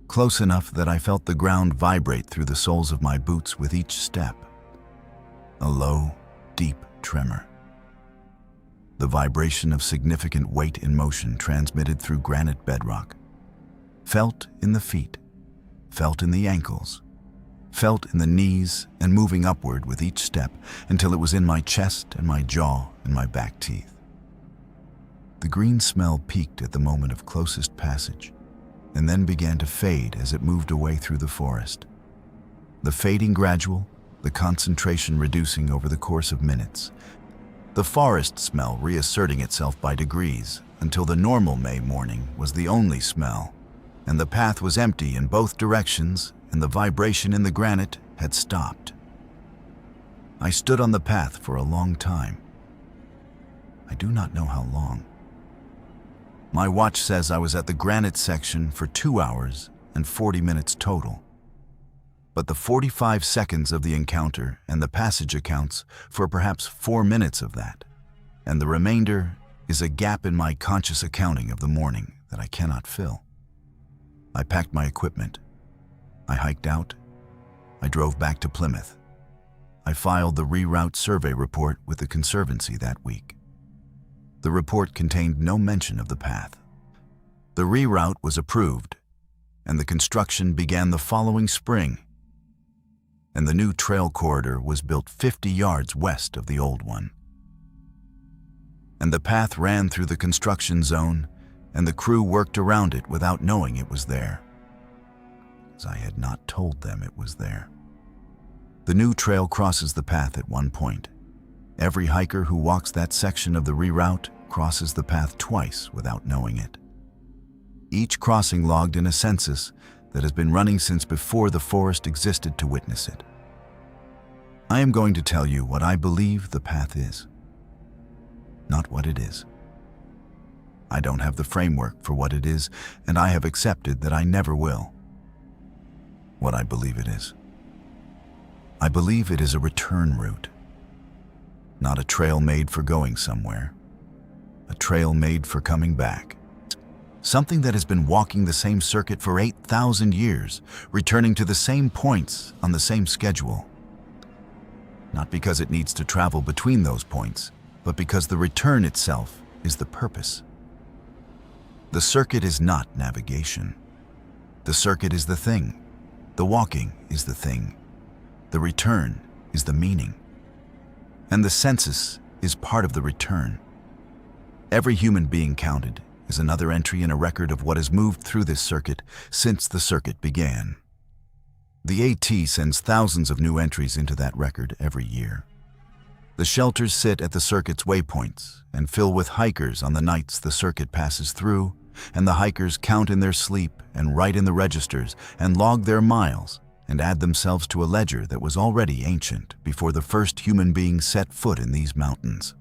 Close enough that I felt the ground vibrate through the soles of my boots with each step. A low, deep tremor. The vibration of significant weight in motion transmitted through granite bedrock. Felt in the feet, felt in the ankles, felt in the knees and moving upward with each step until it was in my chest and my jaw and my back teeth. The green smell peaked at the moment of closest passage and then began to fade as it moved away through the forest, The fading gradual, the concentration reducing over the course of minutes. The forest smell reasserting itself by degrees until the normal May morning was the only smell, and the path was empty in both directions and the vibration in the granite had stopped. I stood on the path for a long time. I do not know how long. My watch says I was at the granite section for 2 hours and 40 minutes total. But the 45 seconds of the encounter and the passage accounts for perhaps 4 minutes of that, and the remainder is a gap in my conscious accounting of the morning that I cannot fill. I packed my equipment. I hiked out. I drove back to Plymouth. I filed the reroute survey report with the Conservancy that week. The report contained no mention of the path. The reroute was approved, and the construction began the following spring, and the new trail corridor was built 50 yards west of the old one. And the path ran through the construction zone, and the crew worked around it without knowing it was there, as I had not told them it was there. The new trail crosses the path at one point. Every hiker who walks that section of the reroute crosses the path twice without knowing it. Each crossing logged in a census that has been running since before the forest existed to witness it. I am going to tell you what I believe the path is, not what it is. I don't have the framework for what it is, and I have accepted that I never will. What I believe it is. I believe it is a return route, not a trail made for going somewhere, a trail made for coming back. Something that has been walking the same circuit for 8,000 years, returning to the same points on the same schedule. Not because it needs to travel between those points, but because the return itself is the purpose. The circuit is not navigation. The circuit is the thing. The walking is the thing. The return is the meaning. And the census is part of the return. Every human being counted is another entry in a record of what has moved through this circuit since the circuit began. The AT sends thousands of new entries into that record every year. The shelters sit at the circuit's waypoints and fill with hikers on the nights the circuit passes through, and the hikers count in their sleep and write in the registers and log their miles and add themselves to a ledger that was already ancient before the first human being set foot in these mountains.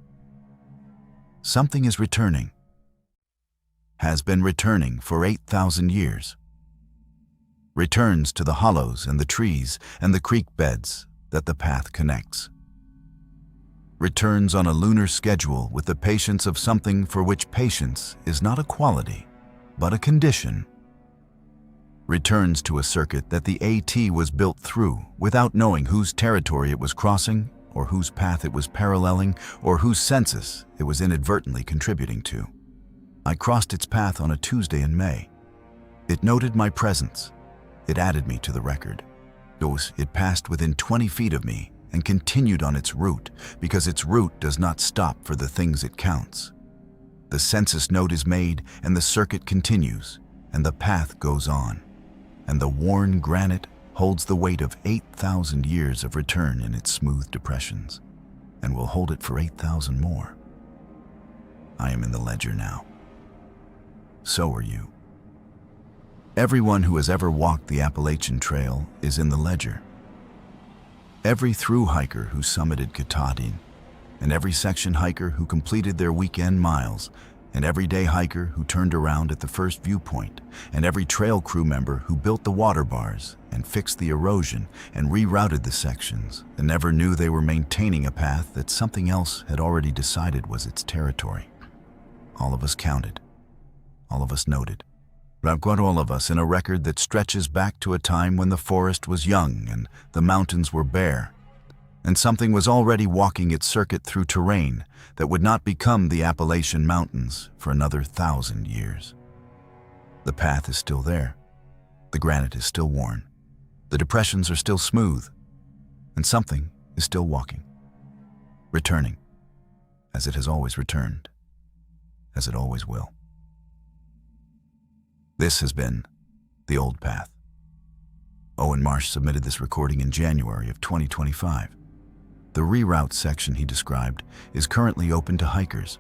Something is returning, has been returning for 8,000 years. Returns to the hollows and the trees and the creek beds that the path connects. Returns on a lunar schedule with the patience of something for which patience is not a quality, but a condition. Returns to a circuit that the AT was built through without knowing whose territory it was crossing, or whose path it was paralleling, or whose census it was inadvertently contributing to. I crossed its path on a Tuesday in May. It noted my presence. It added me to the record. It passed within 20 feet of me and continued on its route, because its route does not stop for the things it counts. The census note is made, and the circuit continues, and the path goes on, and the worn granite holds the weight of 8,000 years of return in its smooth depressions, and will hold it for 8,000 more. I am in the ledger now. So are you. Everyone who has ever walked the Appalachian Trail is in the ledger. Every through hiker who summited Katahdin, and every section hiker who completed their weekend miles, and every day hiker who turned around at the first viewpoint, and every trail crew member who built the water bars and fixed the erosion and rerouted the sections and never knew they were maintaining a path that something else had already decided was its territory. All of us counted. All of us noted. I've got all of us in a record that stretches back to a time when the forest was young and the mountains were bare, and something was already walking its circuit through terrain that would not become the Appalachian Mountains for another 1,000 years. The path is still there. The granite is still worn. The depressions are still smooth, and something is still walking, returning, as it has always returned, as it always will. This has been the old path. Owen Marsh submitted this recording in January of 2025. The reroute section he described is currently open to hikers.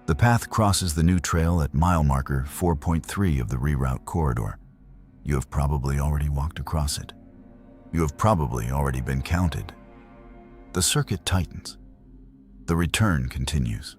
The path crosses the new trail at mile marker 4.3 of the reroute corridor. You have probably already walked across it. You have probably already been counted. The circuit tightens. The return continues.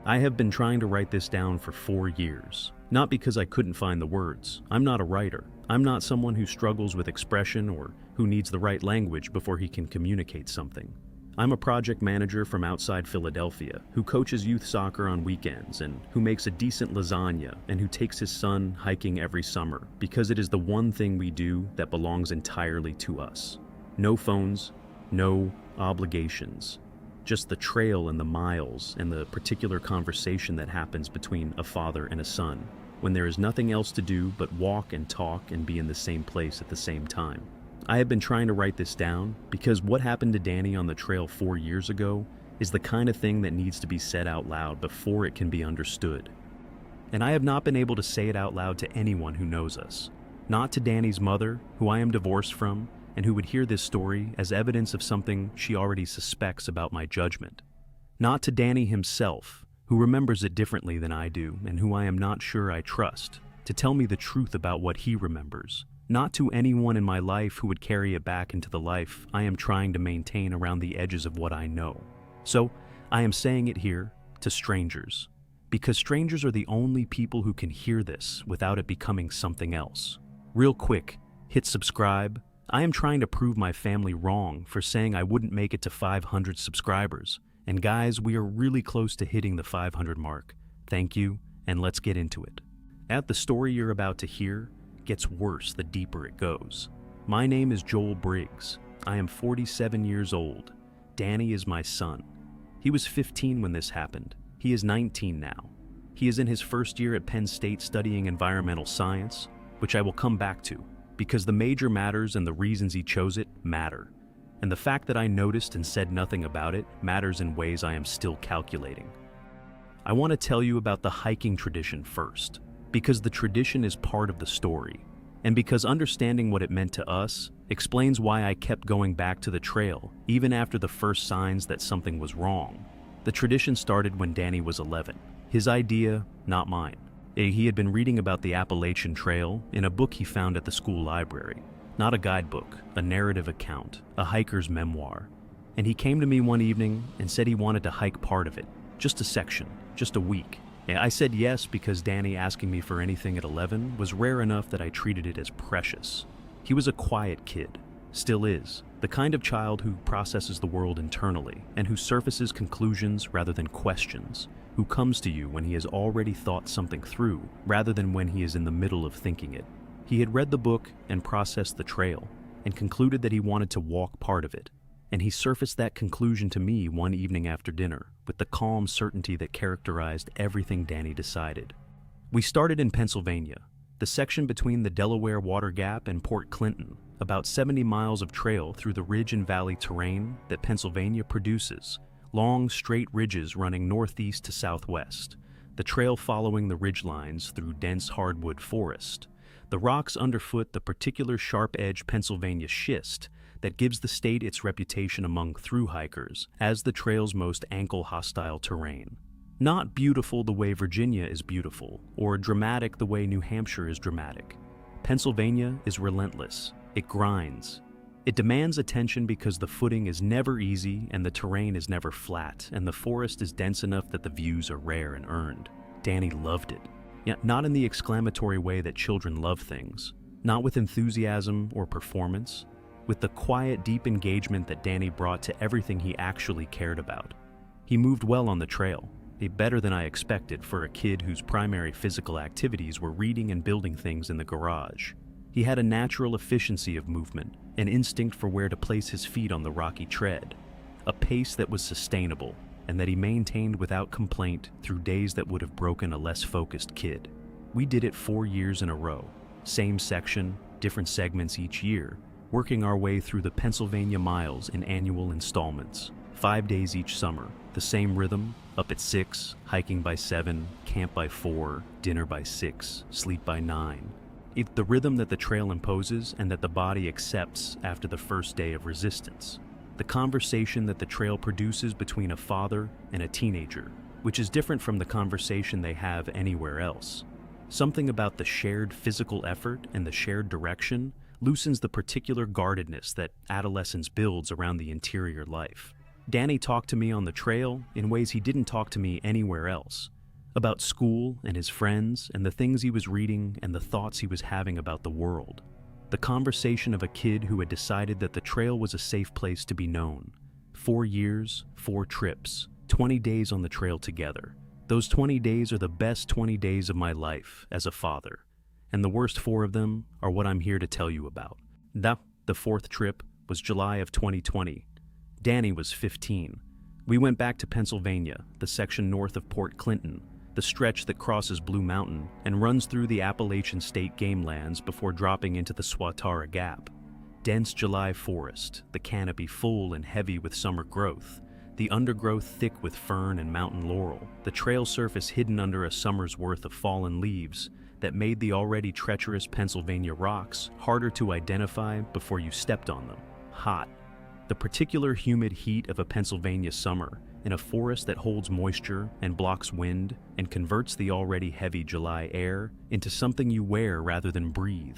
I have been trying to write this down for 4 years. Not because I couldn't find the words. I'm not a writer. I'm not someone who struggles with expression or who needs the right language before he can communicate something. I'm a project manager from outside Philadelphia who coaches youth soccer on weekends and who makes a decent lasagna and who takes his son hiking every summer because it is the one thing we do that belongs entirely to us. No phones, no obligations. Just the trail and the miles and the particular conversation that happens between a father and a son when there is nothing else to do but walk and talk and be in the same place at the same time. I have been trying to write this down because what happened to Danny on the trail 4 years ago is the kind of thing that needs to be said out loud before it can be understood. And I have not been able to say it out loud to anyone who knows us. Not to Danny's mother, who I am divorced from, and who would hear this story as evidence of something she already suspects about my judgment. Not to Danny himself, who remembers it differently than I do and who I am not sure I trust, to tell me the truth about what he remembers. Not to anyone in my life who would carry it back into the life I am trying to maintain around the edges of what I know. So, I am saying it here to strangers, because strangers are the only people who can hear this without it becoming something else. Real quick, hit subscribe. I am trying to prove my family wrong for saying I wouldn't make it to 500 subscribers. And guys, we are really close to hitting the 500 mark. Thank you, and let's get into it. The story you're about to hear gets worse the deeper it goes. My name is Joel Briggs. I am 47 years old. Danny is my son. He was 15 when this happened. He is 19 now. He is in his first year at Penn State studying environmental science, which I will come back to, because the major matters and the reasons he chose it matter. And the fact that I noticed and said nothing about it matters in ways I am still calculating. I want to tell you about the hiking tradition first, because the tradition is part of the story, and because understanding what it meant to us explains why I kept going back to the trail even after the first signs that something was wrong. The tradition started when Danny was 11. His idea, not mine. He had been reading about the Appalachian Trail in a book he found at the school library. Not a guidebook, a narrative account, a hiker's memoir. And he came to me one evening and said he wanted to hike part of it, just a section, just a week. I said yes because Danny asking me for anything at 11 was rare enough that I treated it as precious. He was a quiet kid, still is, the kind of child who processes the world internally and who surfaces conclusions rather than questions, who comes to you when he has already thought something through rather than when he is in the middle of thinking it. He had read the book and processed the trail and concluded that he wanted to walk part of it, and he surfaced that conclusion to me one evening after dinner with the calm certainty that characterized everything Danny decided. We started in Pennsylvania, the section between the Delaware Water Gap and Port Clinton, about 70 miles of trail through the ridge and valley terrain that Pennsylvania produces, long straight ridges running northeast to southwest, the trail following the ridgelines through dense hardwood forest. The rocks underfoot the particular sharp-edged Pennsylvania schist that gives the state its reputation among thru hikers as the trail's most ankle-hostile terrain. Not beautiful the way Virginia is beautiful, or dramatic the way New Hampshire is dramatic. Pennsylvania is relentless. It grinds. It demands attention because the footing is never easy and the terrain is never flat, and the forest is dense enough that the views are rare and earned. Danny loved it. Yet not in the exclamatory way that children love things, not with enthusiasm or performance, with the quiet, deep engagement that Danny brought to everything he actually cared about. He moved well on the trail, better than I expected for a kid whose primary physical activities were reading and building things in the garage. He had a natural efficiency of movement, an instinct for where to place his feet on the rocky tread, a pace that was sustainable, and that he maintained without complaint through days that would have broken a less focused kid. We did it 4 years in a row, same section, different segments each year, working our way through the Pennsylvania miles in annual installments, 5 days each summer, the same rhythm, up at 6, hiking by 7, camp by 4, dinner by 6, sleep by 9. It's the rhythm that the trail imposes and that the body accepts after the first day of resistance. The conversation that the trail produces between a father and a teenager, which is different from the conversation they have anywhere else. Something about the shared physical effort and the shared direction loosens the particular guardedness that adolescence builds around the interior life. Danny talked to me on the trail in ways he didn't talk to me anywhere else. About school and his friends and the things he was reading and the thoughts he was having about the world. The conversation of a kid who had decided that the trail was a safe place to be known. 4 years, 4 trips, 20 days on the trail together. Those 20 days are the best 20 days of my life as a father. And the worst 4 of them are what I'm here to tell you about. The 4th trip was July of 2020. Danny was 15. We went back to Pennsylvania, the section north of Port Clinton, the stretch that crosses Blue Mountain and runs through the Appalachian state game lands before dropping into the Swatara Gap. Dense July forest, the canopy full and heavy with summer growth, the undergrowth thick with fern and mountain laurel, the trail surface hidden under a summer's worth of fallen leaves that made the already treacherous Pennsylvania rocks harder to identify before you stepped on them. Hot. The particular humid heat of a Pennsylvania summer in a forest that holds moisture and blocks wind and converts the already heavy July air into something you wear rather than breathe.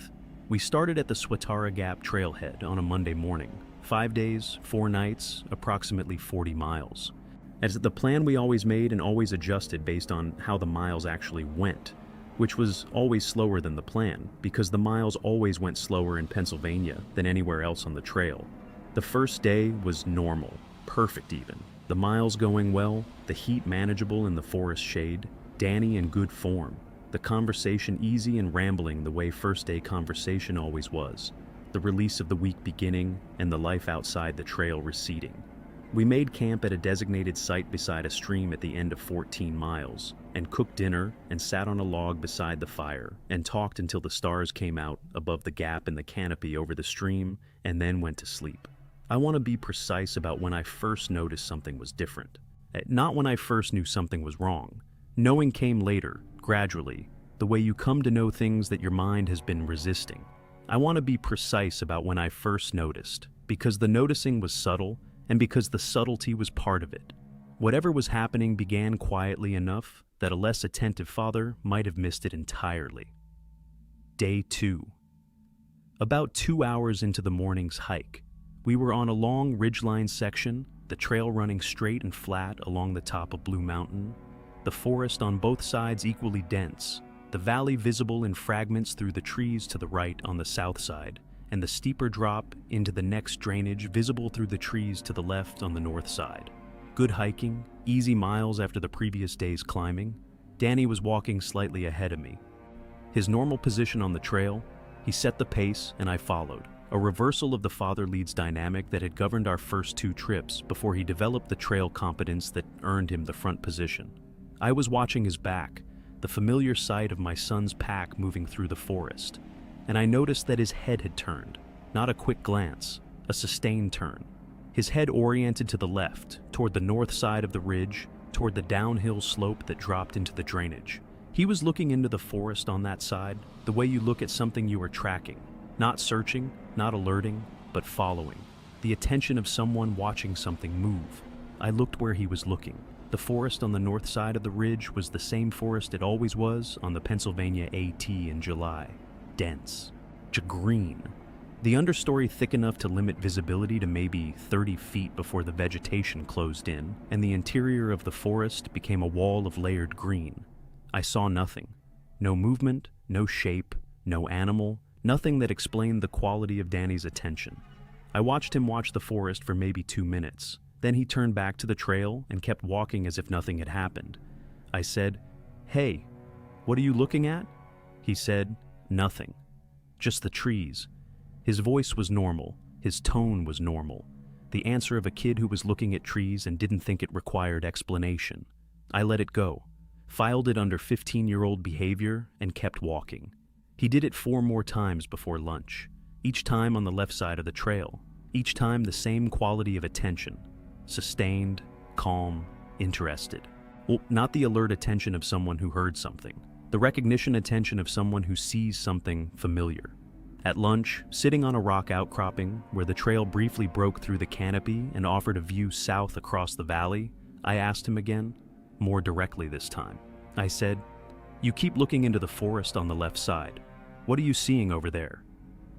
We started at the Swatara Gap trailhead on a Monday morning. 5 days, 4 nights, approximately 40 miles. As the plan we always made and always adjusted based on how the miles actually went, which was always slower than the plan because the miles always went slower in Pennsylvania than anywhere else on the trail. The first day was normal, perfect even. The miles going well, the heat manageable in the forest shade, Danny in good form, the conversation easy and rambling the way first day conversation always was, the release of the week beginning and the life outside the trail receding. We made camp at a designated site beside a stream at the end of 14 miles, and cooked dinner and sat on a log beside the fire and talked until the stars came out above the gap in the canopy over the stream and then went to sleep. I want to be precise about when I first noticed something was different. Not when I first knew something was wrong. Knowing came later, gradually, the way you come to know things that your mind has been resisting. I want to be precise about when I first noticed, because the noticing was subtle and because the subtlety was part of it. Whatever was happening began quietly enough that a less attentive father might have missed it entirely. Day 2. About 2 hours into the morning's hike, we were on a long ridgeline section, the trail running straight and flat along the top of Blue Mountain, the forest on both sides equally dense, the valley visible in fragments through the trees to the right on the south side, and the steeper drop into the next drainage visible through the trees to the left on the north side. Good hiking, easy miles after the previous day's climbing. Danny was walking slightly ahead of me. His normal position on the trail, he set the pace and I followed. A reversal of the father-leads dynamic that had governed our first 2 trips before he developed the trail competence that earned him the front position. I was watching his back, the familiar sight of my son's pack moving through the forest, and I noticed that his head had turned, not a quick glance, a sustained turn. His head oriented to the left, toward the north side of the ridge, toward the downhill slope that dropped into the drainage. He was looking into the forest on that side, the way you look at something you are tracking. Not searching, not alerting, but following. The attention of someone watching something move. I looked where he was looking. The forest on the north side of the ridge was the same forest it always was on the Pennsylvania AT in July. Dense. Green. The understory thick enough to limit visibility to maybe 30 feet before the vegetation closed in, and the interior of the forest became a wall of layered green. I saw nothing. No movement, no shape, no animal, nothing that explained the quality of Danny's attention. I watched him watch the forest for maybe 2 minutes. Then he turned back to the trail and kept walking as if nothing had happened. I said, "Hey, what are you looking at?" He said, "Nothing. Just the trees." His voice was normal. His tone was normal. The answer of a kid who was looking at trees and didn't think it required explanation. I let it go, filed it under 15-year-old behavior, and kept walking. He did it 4 more times before lunch, each time on the left side of the trail, each time the same quality of attention. sustained, calm, interested. Well, not the alert attention of someone who heard something, the recognition attention of someone who sees something familiar. At lunch, sitting on a rock outcropping where the trail briefly broke through the canopy and offered a view south across the valley, I asked him again, more directly this time. I said, "You keep looking into the forest on the left side. What are you seeing over there?"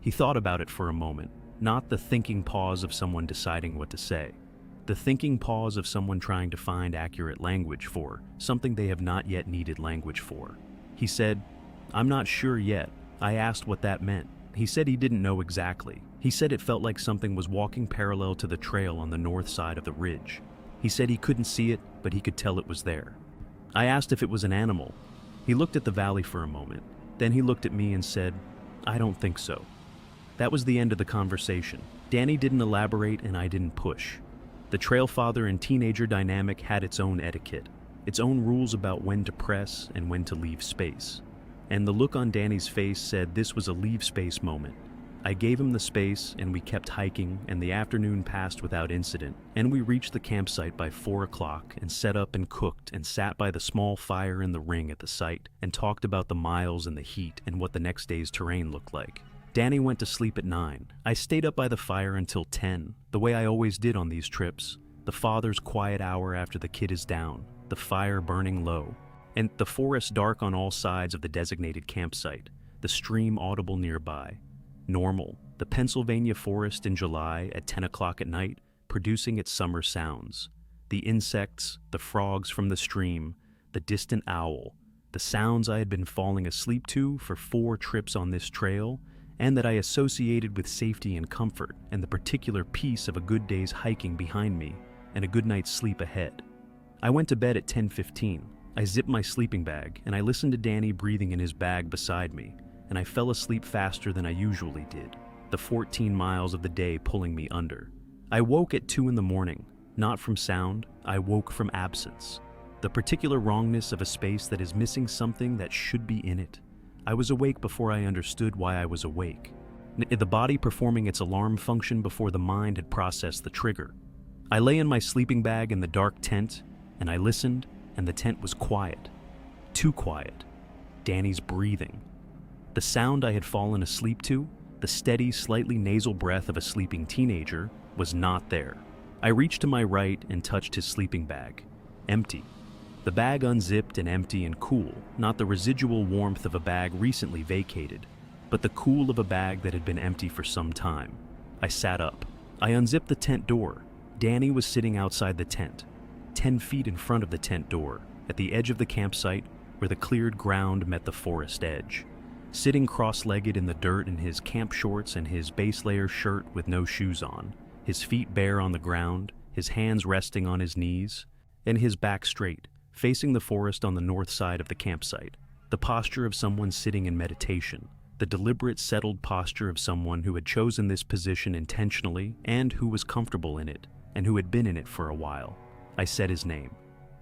He thought about it for a moment, not the thinking pause of someone deciding what to say, the thinking pause of someone trying to find accurate language for something they have not yet needed language for. He said, "I'm not sure yet." I asked what that meant. He said he didn't know exactly. He said it felt like something was walking parallel to the trail on the north side of the ridge. He said he couldn't see it, but he could tell it was there. I asked if it was an animal. He looked at the valley for a moment. Then he looked at me and said, "I don't think so." That was the end of the conversation. Danny didn't elaborate and I didn't push. The trail father and teenager dynamic had its own etiquette, its own rules about when to press and when to leave space. And the look on Danny's face said this was a leave space moment. I gave him the space and we kept hiking, and the afternoon passed without incident, and we reached the campsite by 4 o'clock and set up and cooked and sat by the small fire in the ring at the site and talked about the miles and the heat and what the next day's terrain looked like. Danny went to sleep at 9. I stayed up by the fire until 10, the way I always did on these trips. The father's quiet hour after the kid is down, the fire burning low, and the forest dark on all sides of the designated campsite, the stream audible nearby. Normal, the Pennsylvania forest in July at 10 o'clock at night, producing its summer sounds. The insects, the frogs from the stream, the distant owl, the sounds I had been falling asleep to for 4 trips on this trail, and that I associated with safety and comfort, and the particular peace of a good day's hiking behind me, and a good night's sleep ahead. I went to bed at 10:15. I zipped my sleeping bag, and I listened to Danny breathing in his bag beside me, and I fell asleep faster than I usually did, the 14 miles of the day pulling me under. I woke at 2 in the morning, not from sound, I woke from absence. The particular wrongness of a space that is missing something that should be in it. I was awake before I understood why I was awake. The body performing its alarm function before the mind had processed the trigger. I lay in my sleeping bag in the dark tent, and I listened, and the tent was quiet. Too quiet. Danny's breathing. The sound I had fallen asleep to, the steady, slightly nasal breath of a sleeping teenager, was not there. I reached to my right and touched his sleeping bag. Empty. The bag unzipped and empty and cool, not the residual warmth of a bag recently vacated, but the cool of a bag that had been empty for some time. I sat up. I unzipped the tent door. Danny was sitting outside the tent, 10 feet in front of the tent door, at the edge of the campsite where the cleared ground met the forest edge. Sitting cross-legged in the dirt in his camp shorts and his base layer shirt with no shoes on, his feet bare on the ground, his hands resting on his knees, and his back straight, facing the forest on the north side of the campsite, the posture of someone sitting in meditation, the deliberate, settled posture of someone who had chosen this position intentionally and who was comfortable in it, and who had been in it for a while. I said his name.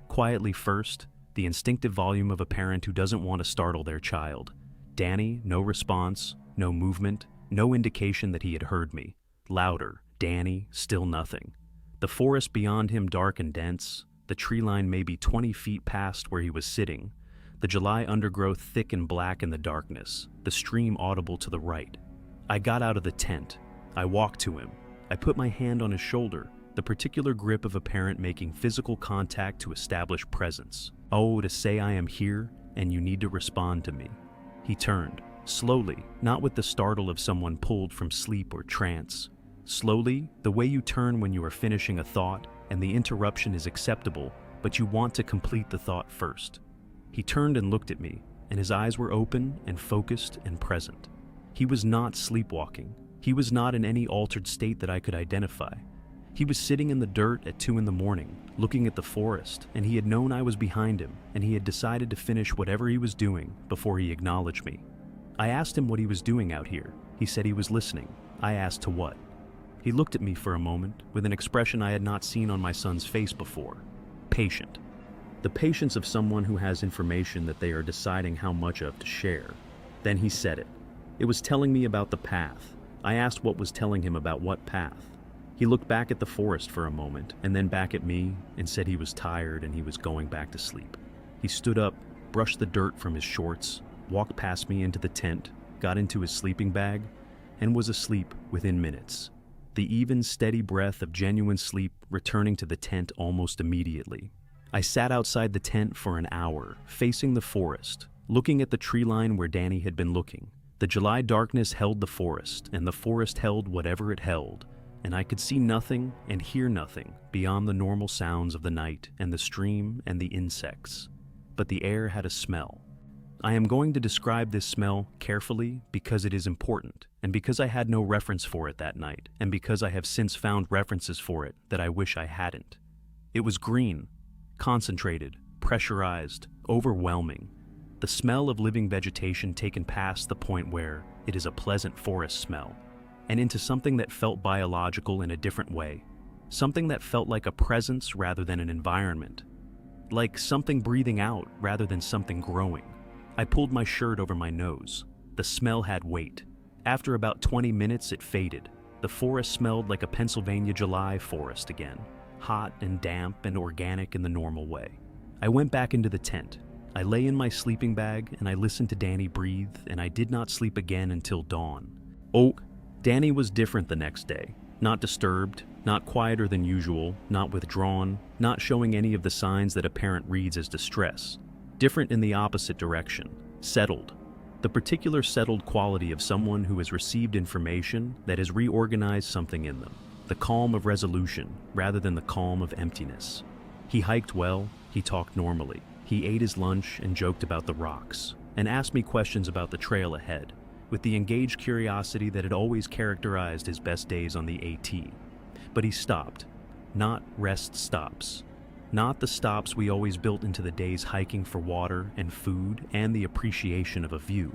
Quietly first, the instinctive volume of a parent who doesn't want to startle their child. Danny, no response, no movement, no indication that he had heard me. Louder, Danny, still nothing. The forest beyond him dark and dense, the tree line maybe 20 feet past where he was sitting, the July undergrowth thick and black in the darkness, the stream audible to the right. I got out of the tent. I walked to him. I put my hand on his shoulder, the particular grip of a parent making physical contact to establish presence. Oh, to say I am here, and you need to respond to me. He turned, slowly, not with the startle of someone pulled from sleep or trance. Slowly, the way you turn when you are finishing a thought, and the interruption is acceptable, but you want to complete the thought first. He turned and looked at me, and his eyes were open and focused and present. He was not sleepwalking. He was not in any altered state that I could identify. He was sitting in the dirt at 2 in the morning, looking at the forest, and he had known I was behind him, and he had decided to finish whatever he was doing before he acknowledged me. I asked him what he was doing out here. He said he was listening. I asked to what. He looked at me for a moment, with an expression I had not seen on my son's face before. Patient. The patience of someone who has information that they are deciding how much of to share. Then he said it. It was telling me about the path. I asked what was telling him about what path. He looked back at the forest for a moment, and then back at me, and said he was tired and he was going back to sleep. He stood up, brushed the dirt from his shorts, walked past me into the tent, got into his sleeping bag, and was asleep within minutes. The even, steady breath of genuine sleep returning to the tent almost immediately. I sat outside the tent for an hour, facing the forest, looking at the tree line where Danny had been looking. The July darkness held the forest, and the forest held whatever it held, and I could see nothing and hear nothing beyond the normal sounds of the night and the stream and the insects. But the air had a smell. I am going to describe this smell carefully because it is important, and because I had no reference for it that night, and because I have since found references for it that I wish I hadn't. It was green, concentrated, pressurized, overwhelming. The smell of living vegetation taken past the point where it is a pleasant forest smell, and into something that felt biological in a different way, something that felt like a presence rather than an environment, like something breathing out rather than something growing. I pulled my shirt over my nose. The smell had weight. After about 20 minutes, it faded. The forest smelled like a Pennsylvania July forest again, hot and damp and organic in the normal way. I went back into the tent. I lay in my sleeping bag and I listened to Danny breathe, and I did not sleep again until dawn. Oh, Danny was different the next day. Not disturbed, not quieter than usual, not withdrawn, not showing any of the signs that a parent reads as distress. Different in the opposite direction, settled. The particular settled quality of someone who has received information that has reorganized something in them. The calm of resolution rather than the calm of emptiness. He hiked well, he talked normally. He ate his lunch and joked about the rocks, and asked me questions about the trail ahead, with the engaged curiosity that had always characterized his best days on the AT. But he stopped. Not rest stops. Not the stops we always built into the days hiking for water and food and the appreciation of a view.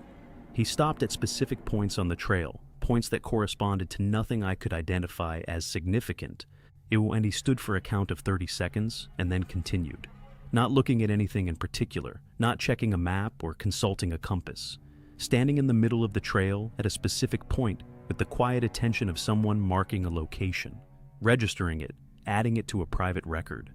He stopped at specific points on the trail, points that corresponded to nothing I could identify as significant, and he stood for a count of 30 seconds and then continued. Not looking at anything in particular, not checking a map or consulting a compass. Standing in the middle of the trail at a specific point with the quiet attention of someone marking a location, registering it, adding it to a private record.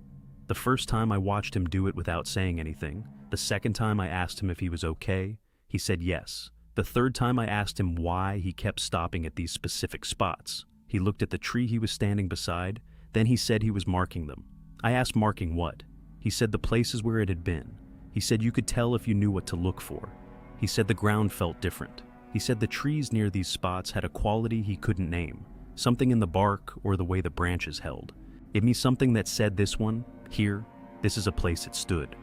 The first time I watched him do it without saying anything. The second time I asked him if he was okay, he said yes. The third time I asked him why he kept stopping at these specific spots. He looked at the tree he was standing beside, then he said he was marking them. I asked marking what? He said the places where it had been. He said you could tell if you knew what to look for. He said the ground felt different. He said the trees near these spots had a quality he couldn't name, something in the bark or the way the branches held. Give me something that said this one, here, this is a place it stood.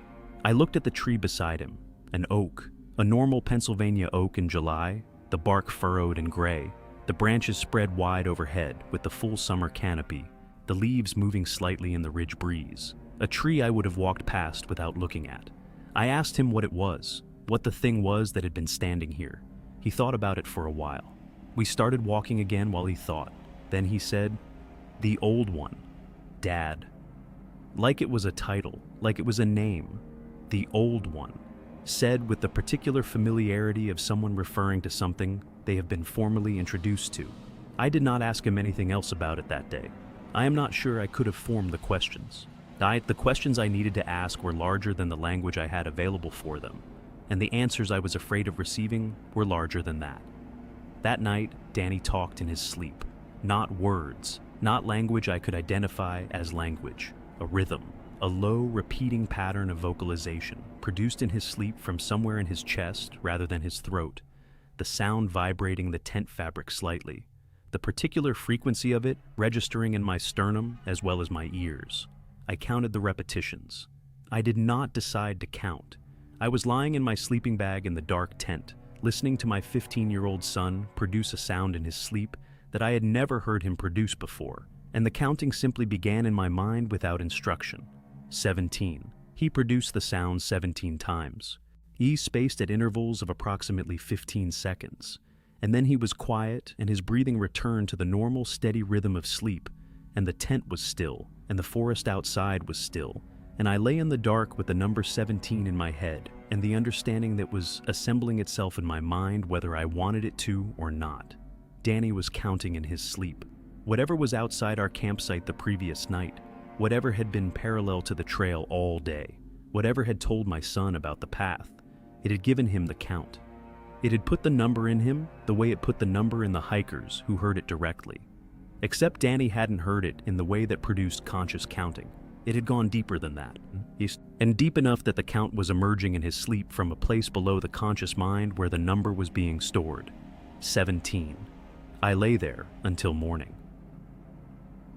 I looked at the tree beside him, an oak, a normal Pennsylvania oak in July, the bark furrowed and gray, the branches spread wide overhead with the full summer canopy, the leaves moving slightly in the ridge breeze. A tree I would have walked past without looking at. I asked him what it was, what the thing was that had been standing here. He thought about it for a while. We started walking again while he thought. Then he said, "The old one, Dad." Like it was a title, like it was a name. The old one, said with the particular familiarity of someone referring to something they have been formally introduced to. I did not ask him anything else about it that day. I am not sure I could have formed the questions. The questions I needed to ask were larger than the language I had available for them, and the answers I was afraid of receiving were larger than that. That night, Danny talked in his sleep. Not words, not language I could identify as language. A rhythm, a low, repeating pattern of vocalization, produced in his sleep from somewhere in his chest rather than his throat, the sound vibrating the tent fabric slightly, the particular frequency of it registering in my sternum as well as my ears. I counted the repetitions. I did not decide to count. I was lying in my sleeping bag in the dark tent, listening to my 15-year-old son produce a sound in his sleep that I had never heard him produce before, and the counting simply began in my mind without instruction. 17. He produced the sound 17 times, each spaced at intervals of approximately 15 seconds, and then he was quiet and his breathing returned to the normal steady rhythm of sleep, and the tent was still, and the forest outside was still, and I lay in the dark with the number 17 in my head, and the understanding that was assembling itself in my mind whether I wanted it to or not. Danny was counting in his sleep. Whatever was outside our campsite the previous night, whatever had been parallel to the trail all day, whatever had told my son about the path, it had given him the count. It had put the number in him the way it put the number in the hikers who heard it directly. Except Danny hadn't heard it in the way that produced conscious counting. It had gone deeper than that, and deep enough that the count was emerging in his sleep from a place below the conscious mind where the number was being stored. 17. I lay there until morning.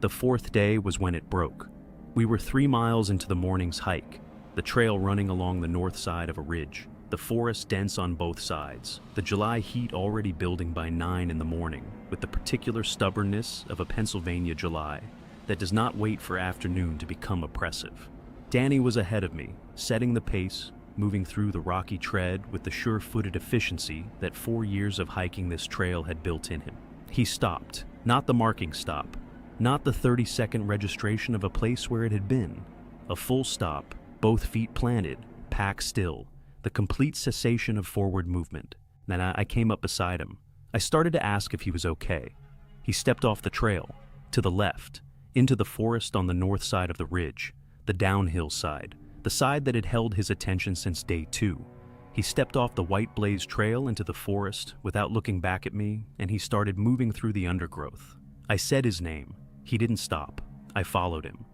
The fourth day was when it broke. We were 3 miles into the morning's hike, the trail running along the north side of a ridge, the forest dense on both sides, the July heat already building by 9 in the morning, with the particular stubbornness of a Pennsylvania July that does not wait for afternoon to become oppressive. Danny was ahead of me, setting the pace, moving through the rocky tread with the sure-footed efficiency that 4 years of hiking this trail had built in him. He stopped, not the marking stop, not the 30-second registration of a place where it had been. A full stop, both feet planted, pack still, the complete cessation of forward movement. Then I came up beside him. I started to ask if he was okay. He stepped off the trail, to the left, into the forest on the north side of the ridge, the downhill side, the side that had held his attention since day 2. He stepped off the white blazed trail into the forest without looking back at me, and he started moving through the undergrowth. I said his name. He didn't stop. I followed him.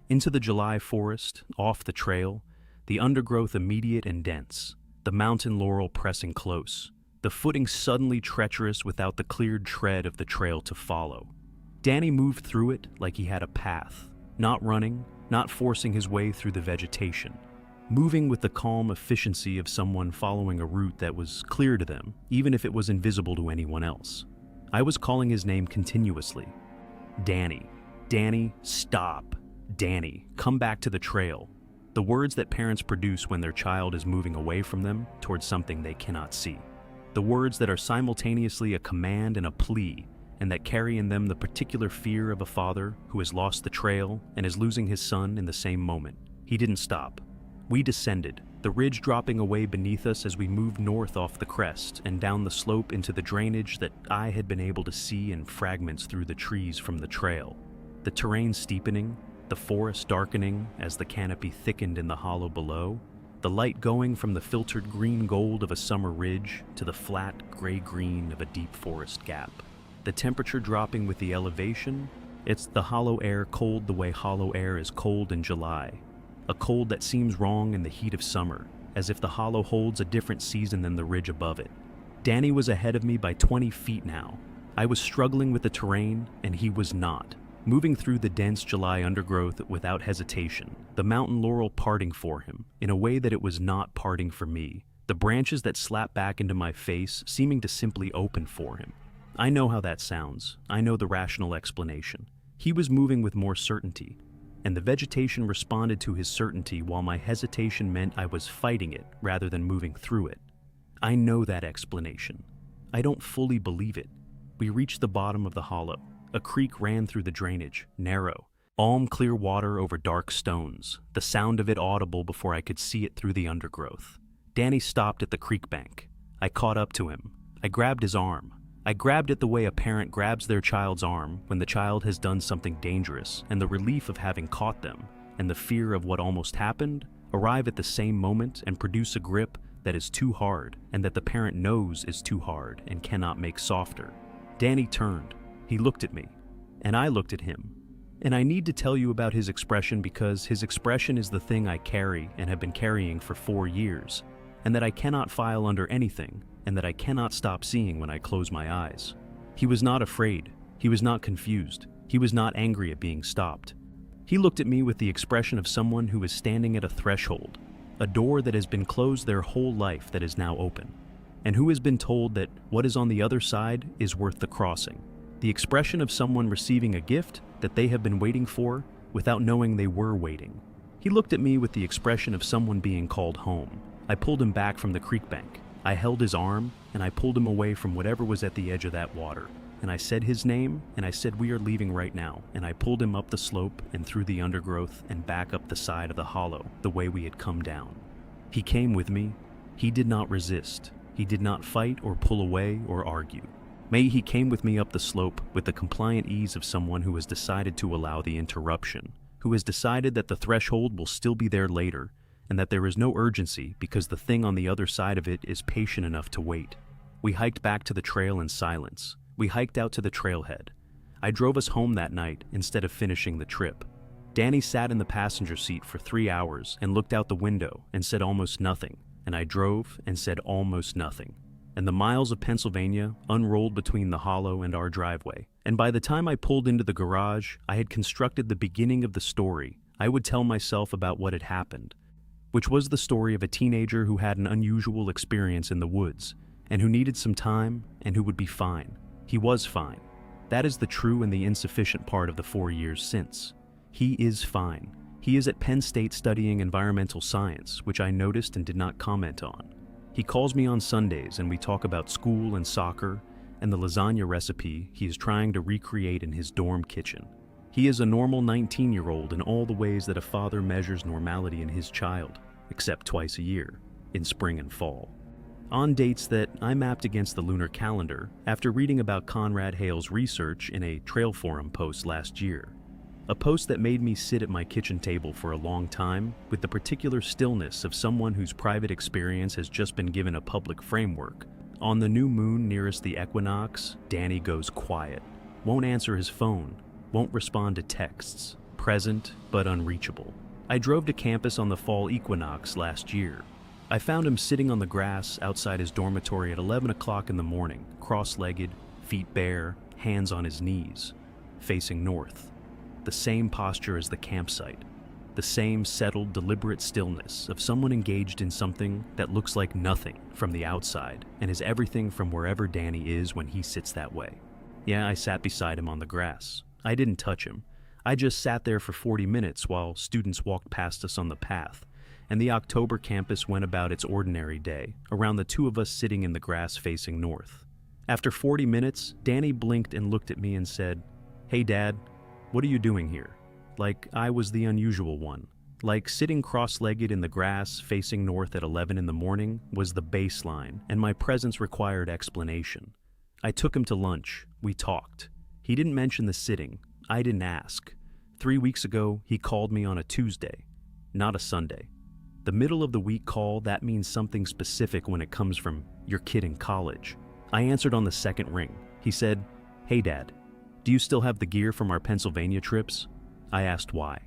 Into the July forest, off the trail, the undergrowth immediate and dense, the mountain laurel pressing close, the footing suddenly treacherous without the cleared tread of the trail to follow. Danny moved through it like he had a path, not running, not forcing his way through the vegetation, moving with the calm efficiency of someone following a route that was clear to them, even if it was invisible to anyone else. I was calling his name continuously. Danny. Danny, stop. Danny, come back to the trail. The words that parents produce when their child is moving away from them towards something they cannot see. The words that are simultaneously a command and a plea, and that carry in them the particular fear of a father who has lost the trail and is losing his son in the same moment. He didn't stop. We descended, the ridge dropping away beneath us as we moved north off the crest and down the slope into the drainage that I had been able to see in fragments through the trees from the trail. The terrain steepening, the forest darkening as the canopy thickened in the hollow below, the light going from the filtered green gold of a summer ridge to the flat gray-green of a deep forest gap. The temperature dropping with the elevation, it's the hollow air cold the way hollow air is cold in July. A cold that seems wrong in the heat of summer, as if the hollow holds a different season than the ridge above it. Danny was ahead of me by 20 feet now. I was struggling with the terrain, and he was not. Moving through the dense July undergrowth without hesitation, the mountain laurel parting for him, in a way that it was not parting for me, the branches that slapped back into my face seeming to simply open for him. I know how that sounds. I know the rational explanation. He was moving with more certainty, and the vegetation responded to his certainty while my hesitation meant I was fighting it rather than moving through it. I know that explanation. I don't fully believe it. We reached the bottom of the hollow. A creek ran through the drainage, narrow, alm-clear water over dark stones, the sound of it audible before I could see it through the undergrowth. Danny stopped at the creek bank. I caught up to him. I grabbed his arm. I grabbed it the way a parent grabs their child's arm when the child has done something dangerous, and the relief of having caught them, and the fear of what almost happened, arrive at the same moment and produce a grip that is too hard, and that the parent knows is too hard and cannot make softer. Danny turned. He looked at me, and I looked at him. And I need to tell you about his expression because his expression is the thing I carry and have been carrying for 4 years, and that I cannot file under anything, and that I cannot stop seeing when I close my eyes. He was not afraid. He was not confused. He was not angry at being stopped. He looked at me with the expression of someone who is standing at a threshold, a door that has been closed their whole life that is now open, and who has been told that what is on the other side is worth the crossing. The expression of someone receiving a gift that they have been waiting for without knowing they were waiting. He looked at me with the expression of someone being called home. I pulled him back from the creek bank. I held his arm, and I pulled him away from whatever was at the edge of that water. And I said his name, and I said we are leaving right now, and I pulled him up the slope and through the undergrowth and back up the side of the hollow the way we had come down. He came with me. He did not resist. He did not fight or pull away or argue. He came with me up the slope with the compliant ease of someone who has decided to allow the interruption, who has decided that the threshold will still be there later, and that there is no urgency because the thing on the other side of it is patient enough to wait. We hiked back to the trail in silence. We hiked out to the trailhead. I drove us home that night instead of finishing the trip. Danny sat in the passenger seat for 3 hours and looked out the window and said almost nothing, and I drove and said almost nothing. And the miles of Pennsylvania unrolled between the hollow and our driveway. And by the time I pulled into the garage, I had constructed the beginning of the story I would tell myself about what had happened, which was the story of a teenager who had an unusual experience in the woods, and who needed some time, and who would be fine. He was fine. That is the true and the insufficient part of the 4 years since. He is fine. He is at Penn State studying environmental science, which I noticed and did not comment on. He calls me on Sundays and we talk about school and soccer and the lasagna recipe he is trying to recreate in his dorm kitchen. He is a normal 19-year-old in all the ways that a father measures normality in his child, except twice a year, in spring and fall. On dates that I mapped against the lunar calendar after reading about Conrad Hale's research in a Trail Forum post last year. A post that made me sit at my kitchen table for a long time with the particular stillness of someone whose private experience has just been given a public framework. On the new moon nearest the equinox, Danny goes quiet, won't answer his phone, won't respond to texts, present but unreachable. I drove to campus on the fall equinox last year. I found him sitting on the grass outside his dormitory at 11 o'clock in the morning, cross-legged, feet bare, hands on his knees, facing north. The same posture as the campsite, the same settled, deliberate stillness of someone engaged in something that looks like nothing from the outside and is everything from wherever Danny is when he sits that way. Yeah, I sat beside him on the grass. I didn't touch him. I just sat there for 40 minutes while students walked past us on the path, and the October campus went about its ordinary day, around the two of us sitting in the grass facing north. After 40 minutes, Danny blinked and looked at me and said, "Hey, Dad, what are you doing here?" Like I was the unusual one. Like sitting cross-legged in the grass facing north at 11 in the morning was the baseline, and my presence required explanation. I took him to lunch. We talked. He didn't mention the sitting. I didn't ask. 3 weeks ago, he called me on a Tuesday, not a Sunday. The middle of the week call, that means something specific when it comes from your kid in college. I answered on the second ring. He said, "Hey, Dad, do you still have the gear from our Pennsylvania trips?" I asked why.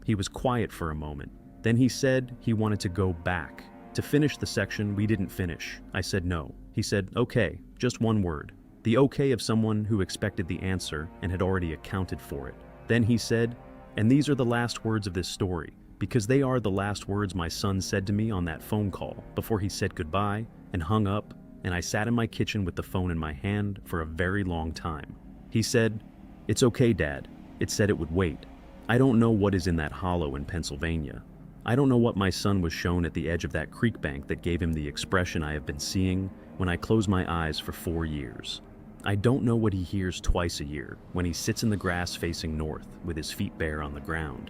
He was quiet for a moment. Then he said he wanted to go back, to finish the section we didn't finish. I said no. He said, "Okay, just one word." The okay of someone who expected the answer and had already accounted for it. Then he said, and these are the last words of this story, because they are the last words my son said to me on that phone call before he said goodbye and hung up, and I sat in my kitchen with the phone in my hand for a very long time. He said, "It's okay, Dad." It said it would wait. I don't know what is in that hollow in Pennsylvania. I don't know what my son was shown at the edge of that creek bank that gave him the expression I have been seeing when I close my eyes for 4 years. I don't know what he hears twice a year when he sits in the grass facing north with his feet bare on the ground.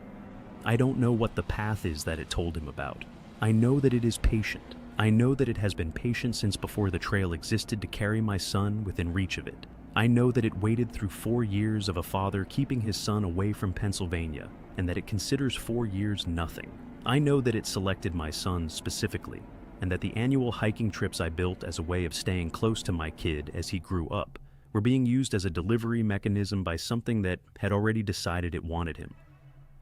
I don't know what the path is that it told him about. I know that it is patient. I know that it has been patient since before the trail existed to carry my son within reach of it. I know that it waited through 4 years of a father keeping his son away from Pennsylvania, and that it considers 4 years nothing. I know that it selected my son specifically, and that the annual hiking trips I built as a way of staying close to my kid as he grew up were being used as a delivery mechanism by something that had already decided it wanted him.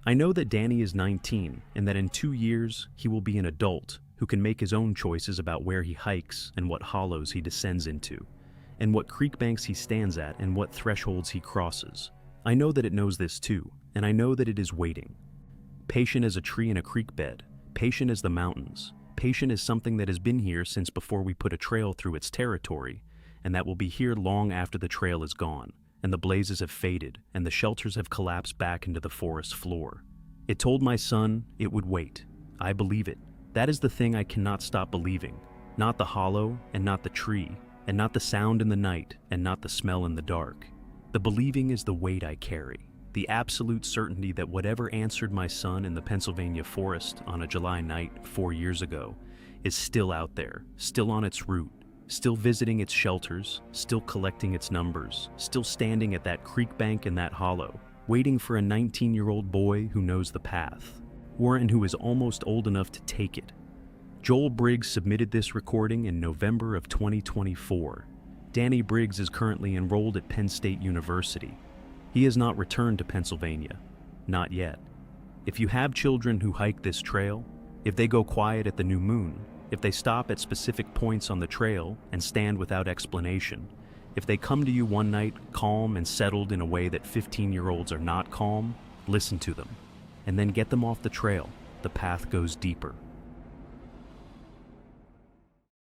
I know that Danny is 19, and that in 2 years he will be an adult who can make his own choices about where he hikes and what hollows he descends into, and what creek banks he stands at and what thresholds he crosses. I know that it knows this too, and I know that it is waiting. Patient as a tree in a creek bed, patient as the mountains, patient as something that has been here since before we put a trail through its territory, and that will be here long after the trail is gone, and the blazes have faded, and the shelters have collapsed back into the forest floor. It told my son it would wait. I believe it. That is the thing I cannot stop believing. Not the hollow, and not the tree, and not the sound in the night, and not the smell in the dark. The believing is the weight I carry. The absolute certainty that whatever answered my son in the Pennsylvania forest on a July night 4 years ago is still out there, still on its route, still visiting its shelters, still collecting its numbers, still standing at that creek bank in that hollow, waiting for a 19-year-old boy who knows the path, and who is almost old enough to take it. Joel Briggs submitted this recording in November of 2024. Danny Briggs is currently enrolled at Penn State University. He has not returned to Pennsylvania. Not yet. If you have children who hike this trail, if they go quiet at the new moon, if they stop at specific points on the trail and stand without explanation, if they come to you one night calm and settled in a way that 15-year-olds are not calm, listen to them, and then get them off the trail. The path goes deeper.